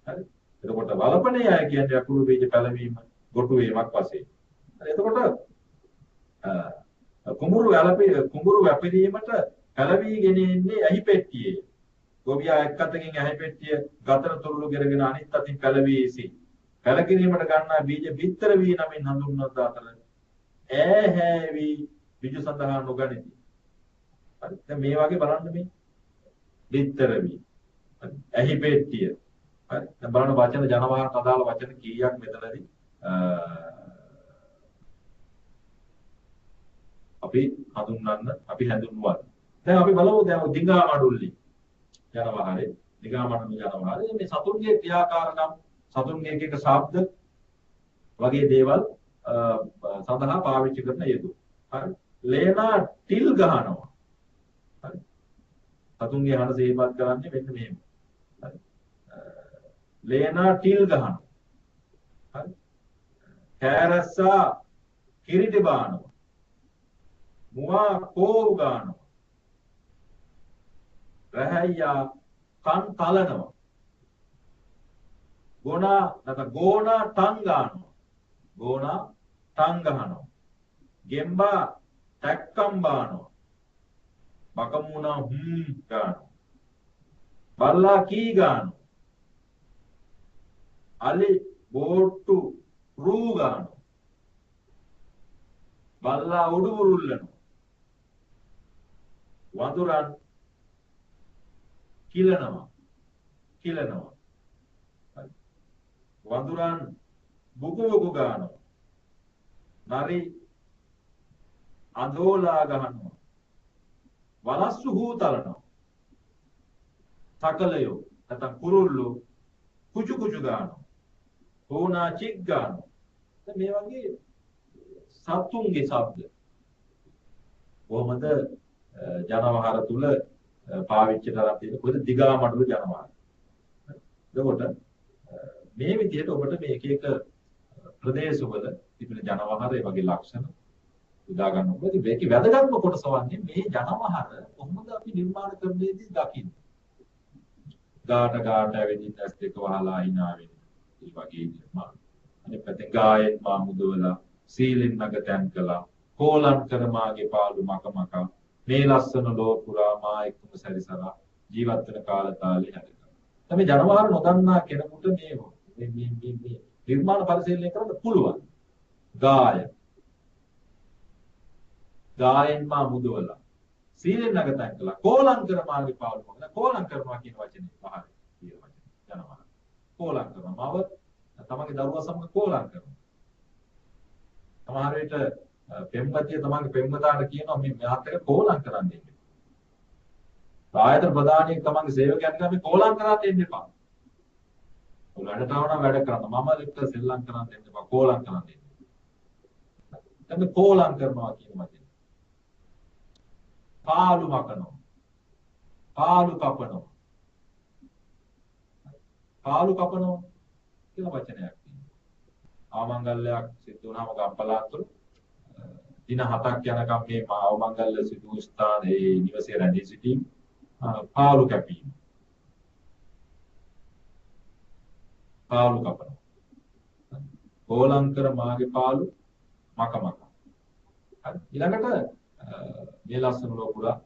හරි. එතකොට වලපනේ අය කියන්නේ වැපිරු බීජ පැලවීම ගොටු වීමක් වශයෙන්. එතකොට කුඹුරු වැපිරීමට පැලවීගෙන ඉන්නේ ඇහි පෙට්ටියේ. ගොවියා එක් අතකින් ඇහි පෙට්ටිය ගතර තුරුළු කරගෙන අනිත් අතින් පැලවී ඉසි. පැලකිරීමට ගන්නා බීජ බිත්තර වී නමින් හඳුන්වන අතර ඈහැවි බීජ සඳහා නොගනිති. හරි. දැන් මේ වගේ බලන්න මේ බිත්තර වී. හරි. ඇහි පෙට්ටිය. හරි. දැන් බලන්න වචන ජනවාහන අදාළ වචන කීයක් මෙතනදී අපි හැඳුන්වනවා. දැන් අපි බලමු දැන් දිගා මඩුල්ලි ජනවහරේ මේ සතුන්ගේ ක්‍රියාකාරකම් සතුන්ගේ එක ශබ්ද වගේ දේවල් සඳහා පාවිච්චි කරන යෙදුම්. හරි. ලේනා ටිල් ගහනවා. හරි. සතුන්ගේ හඬ සිහිපත් කරන්නේ මෙන්න මෙහෙම. හරි. ලේනා ටිල් ගහනවා. හරි. කෑරස්සා කිරිටි බානවා. මුවා කෝරු ගානවා. රැහැයියා කන් තලනවා. ගෝනා ටං ගහනවා. ගෙම්බා ටැක්කම් බානවා. බකමුණා ගානවා. බල්ලා කී ගානවා. අලි බෝට්ටු රූ ගානවා. බල්ලා උඩු උරුල්ලනවා. වඳුරන් කිලනවා. වඳුරන් බුකු ගානවා. නරි අඳෝලා ගහනවා. වලස්සු හූ තලනවා. තකලයෝ නැත්නම් කුරුල්ලෝ කුචු ගානවා. හෝනා චික් ගානවා. මේ වගේ සතුන්ගේ ශබ්ද කොහොමද ජනවහර තුල පාවිච්චිට අරන් තියෙන පොඩි දිගා මඩුළු ජනවහර. එතකොට මේ විදිහට ඔබට මේ එක එක ප්‍රදේශවල තිබෙන ජනවහර ඒ වගේ ලක්ෂණ උදා ගන්නකොට ඉතින් මේකේ වැදගත්ම කොටස වන්නේ මේ ජනවහර කොහොමද අපි නිර්මාණ කරන්නේදී දකින්නේ. ගාට ඇවිදින්න ඇස් දෙක වහලා hina වෙන. ඒ වගේ නිර්මාණ. අනිත් පැත්තෙන් ගායෙන් මා මුදවලා සීලෙන් නග තැන් කළා. කෝලං කර මාගේ පාළු මක මේ ලස්සන ලෝ පුරා මා එක්කම සැරිසරා ජීවත් වෙන කාලතාලේ හැදෙනවා. තමයි ජනවහර නොදන්නා කෙනෙකුට මේ නිර්මාණ පරිශීලනය කරන්න පුළුවන්. ගායෙන් මා මුදවලා සීලෙන් නග තැන් කළා. කෝලං කර මාගේ පාළු මක. කෝලං කරනවා කියන වචනේ පහරේ කියන වචනේ ජනවහර. කෝලං කරනවා. මව තමගේ දරුවා සමග කෝලං කරනවා. සමහර විට පෙම්වතිය තමන්ගේ පෙම්වතාට කියනවා මේ මෙයාත් එක්ක කෝලම් කරන්න දෙන්න. ආයතන ප්‍රධානියෙක් තමන්ගේ සේවකයන් ගාව මේ කෝලම් කරන්න දෙන්න එපා. ඔයාලට ආවනම් වැඩ කරන්න මම එක්ක සෙල්ලම් කරන්න දෙන්න එපා කෝලම් කරන්න දෙන්න. දැන් කෝලම් කරනවා කියන වචනේ. පාළු මකනවා. පාළු කපනවා. පාළු කපනවා කියලා වචනයක් තියෙනවා. ආමංගල්‍යයක් සිද්ධ වුණාම ගම්පලාත් තුළ දින 7ක් යනකම් මේ අවමංගල්‍ය සිදු ස්ථානයේ නිවසේ රැඳී සිටීම පාළු කැපීම පාළු කපන කෝලංකර මාගේ පාළු මක හරි ඊළඟට මේ ලස්සන ලෝකුලා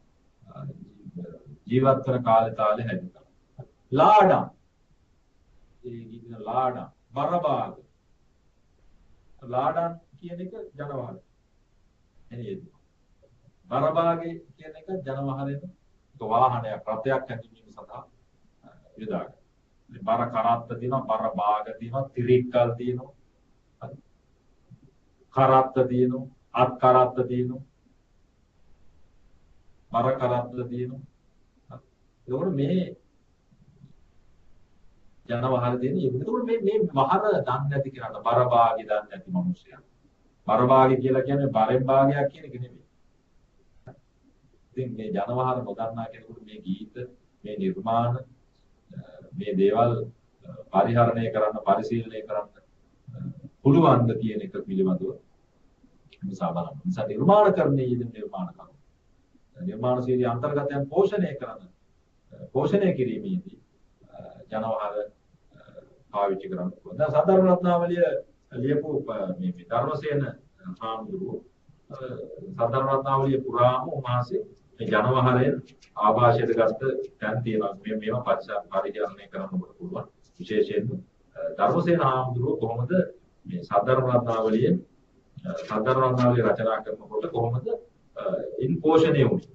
ජීවත් වන කාලේ හැදිලා ලාඩම් ඒ කියන ලාඩම් බරබාග ලාඩම් කියන එක ජනවහර එනේද බරබාගේ කියන එක ජනවහරෙන් වාහනයක් රථයක් ඇතිවීම සඳහා යොදා ගන්න. බර කරත්ත තියෙනවා බර භාග තියෙනවා තිරික්කල් තියෙනවා හරි කරත්ත තියෙනවා අත් කරත්ත තියෙනවා බර කරත්ත තියෙනවා. ඒකෝර මේ ජනවහර දෙන්නේ ඒකෝර මේ වහර දන්නේ නැති කෙනාට බර භාගේ දන්නේ නැති මිනිස්සයා බර භාගේ කියලා කියන්නේ බරෙන් භාගයක් කියන එක නෙමෙයි. ඉතින් මේ ජනවහර නොදන්නා කෙනෙකුට මේ ගීත මේ නිර්මාණ මේ දේවල් පරිහරණය කරන්න පරිශීලනය කරන්න පුළුවන්ද කියන එක පිළිබඳව නිසා බලන්න. නිසා නිර්මාණකරණයේ යෙදෙන නිර්මාණකරු නිර්මාණශීලී අන්තර්ගතයන් පෝෂණය කිරීමේදී ජනවහර පාවිච්චි කරන්න පුළුවන්. දැන් සාධාරණ රත්නාවලිය ලියපු මේ ධර්මසේන හාමුදුරුවෝ සාධාරණ රත්නාවලිය පුරාම උන්වහන්සේ මේ ජනවහරෙන් ආభాෂයට ගත්ත තැන් තියෙනවා. මේවා පරිහරණය කරන්න පුළුවන්. විශේෂයෙන්ම ධර්මසේන හාමුදුරුවෝ කොහොමද මේ සාධාරණ රත්නාවලිය රචනා කරනකොට කොහොමද ඉන් පෝෂණය වුනේ.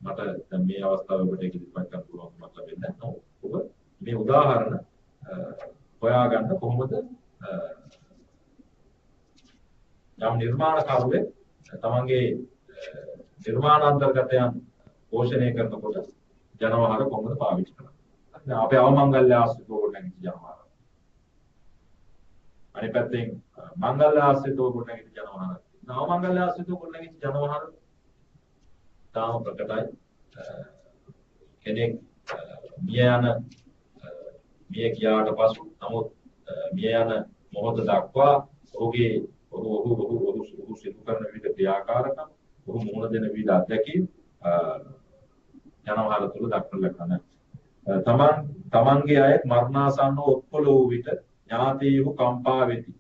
මට දැන් මේ අවස්ථාවේ ඔබට ඉදිරිපත් කරන්න පුළුවන් මත වෙන්නේ නැහැ. ඔබ මේ උදාහරණ හොයාගන්න කොහොමද යම් නිර්මාණකරුවෙක් තමන්ගේ නිර්මාණාන්තර්ගතයන් පෝෂණය කරනකොට ජනවහර කොහොමද පාවිච්චි කරන්නේ. අපේ අවමංගල්‍ය ආශ්‍රිතව ගොඩනැගිච්ච ජනවහර. අනිත් පැත්තෙන් මංගල්‍ය ආශ්‍රිතව ගොඩනැගිච්ච ජනවහර. අවමංගල්‍ය ආශ්‍රිතව ගොඩනැගිච්ච ජනවහර තාම ප්‍රකටයි. කෙනෙක් මිය ගියාට පසු නමුත් මිය යන මොහොත දක්වා ඔහු සිදු කරන විවිධ ක්‍රියාකාරකම් ඔහු මුහුණ දෙන විවිධ අත්දැකීම් ජනවහර තුළ දක්වලා තමන්ගේ අයත් මරණාසන්න උත්පල වූ විට ඥාතීහු කම්පා වෙති.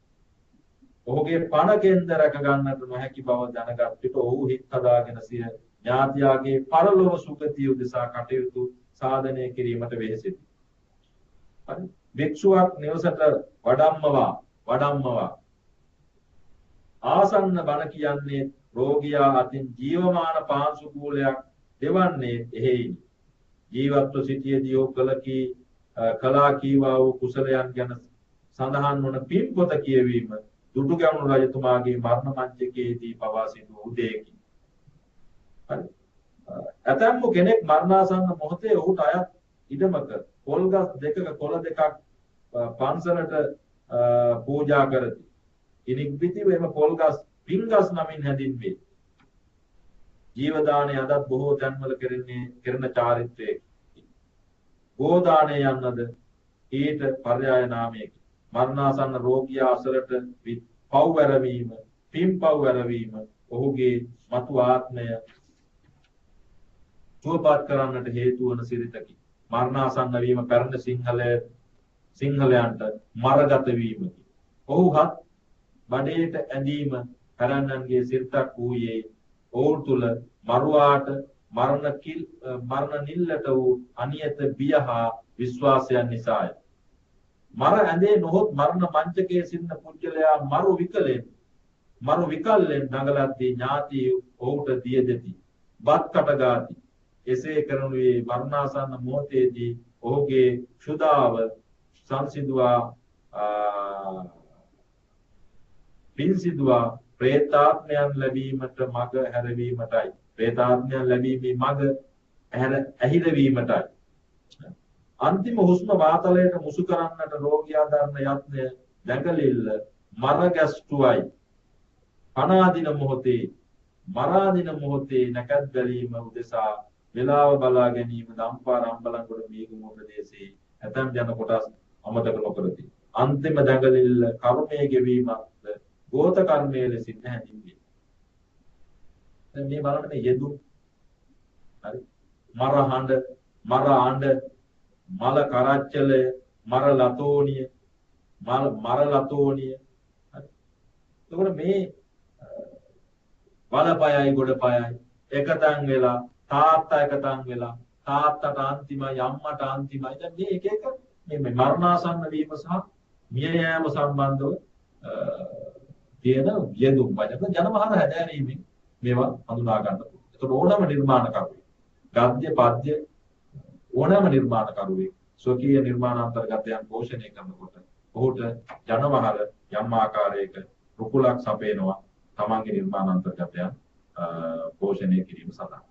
ඔහුගේ පණ කෙන්ද රැක ගන්නට නොහැකි බව දැනගත් විට ඔහු හිත් හදාගෙන සිය ඥාතියාගේ පරලොව සුගතිය උදෙසා කටයුතු සාධනය කිරීමට වෙහෙසෙති. හරි. භික්ෂුවක් නිවසට වඩම්මවා ආසන්න බණ කියන්නේ රෝගියා අතින් ජීවමාන පාංශු කූලයක් දෙවන්නේ එහෙයිනි. ජීවත්ව සිටියේදී ඔහු කලා කීවා වූ කුසලයන් ගැන සඳහන් වන පින්පොත කියවීම දුටුගැමුණු රජතුමාගේ මරණ මංචකයේදී පවා සිදු වූ දෙයකි. හරි. ඇතැම් කෙනෙක් මරණාසන්න මොහොතේ ඔහුට අයත් ඉඩමක පොල්ගස් දෙකක කොළ දෙකක් පන්සලට පූජා කරති. ඉනික් පිටිව එම පොල්ගස් පින්ගස් නමින් හැඳින්වේ. ජීවදානය අදත් බොහෝ තැන්වල කෙරෙන චාරිත්‍රයකි. ගෝදානය යන්නද ඊට පර්යාය නාමයකි. මරණාසන්න රෝගියා අසලට පව් වැරවීම, පින් පව් වැරවීම ඔහුගේ මතු ආත්මය සුවපත් කරන්නට හේතු වන සිරිතකි. මරණාසන්න වීම පැරණි සිංහලයන්ට මරගත වීමකි. ඔහුහත් බඩේට ඇඳීම පැරණන්ගේ සිරිතක් වූයේ ඔවුන් තුල මරුවාට මරණ නිල්ලට වූ අනියත බිය හා විශ්වාසයන් නිසාය. මර ඇඳේ නොහොත් මරණ මංචකයේ සිටින පුජ්‍යලයා මරු විකල්ලෙන් දඟලද්දී ඥාති ඔහුට දිය දෙති. බත් කටගාති. එසේ කරනුයේ මරණාසන්න මොහොතේදී ඔහුගේ ක්ෂුදාව සංසිඳුවා පින්සිදුවා ප්‍රේතාත්මයන් ලැබීමට මඟ හැරවීමටයි. ප්‍රේතාත්මයන් ලැබීමේ මඟ ඇහිරවීමටයි. අන්තිම හුස්ම වාතලයට මුසු කරන්නට රෝගියා දරන යත්නය දැඟලිල්ල මරගැස්ටුවයි. මරාදින මොහොතේ නැකත් බැලීම උදෙසා වේලාව බලා ගැනීම දම්පාර අම්බලන්ගොඩ මීගමුව ප්‍රදේශයේ ඇතැම් ජන කොටස් අමතක නොකරති. අන්තිම දැඟලිල්ල කර්මයේ ගෙවීමක්ද ගෝත කර්මයේ ලෙසින් හැඳින්වේ. දැන් මේ බලන්න මේ යෙදුම් හරි මර හඬ මර ආඬ මල කරච්චලය මර ලතෝනිය හරි. එතකොට මේ බලපයයි ගොඩපයයි එකතෙන් වෙලා තාත්තා එකතෙන් වෙලා තාත්තට අන්තිමයි අම්මට අන්තිමයි. දැන් මේ එක එක මේ මරණාසන්න වීම සහ මිය යාම සම්බන්ධව තියෙන යෙදුම් වචන ජනමහල හැදෑරීමෙන් මේවා හඳුනා ගන්න පුළුවන්. ඒතකොට ඕනම නිර්මාණකරුවෙක් ගද්‍ය පද්‍ය ඕනම නිර්මාණකරුවෙක් ස්වකීය නිර්මාණාන්තර්ගතයන් පෝෂණය කරනකොට ඔහුට ජනමහල යම් ආකාරයක රුකුලක් සපේනවා තමන්ගේ නිර්මාණාන්තර්ගතයන් පෝෂණය කිරීම සඳහා.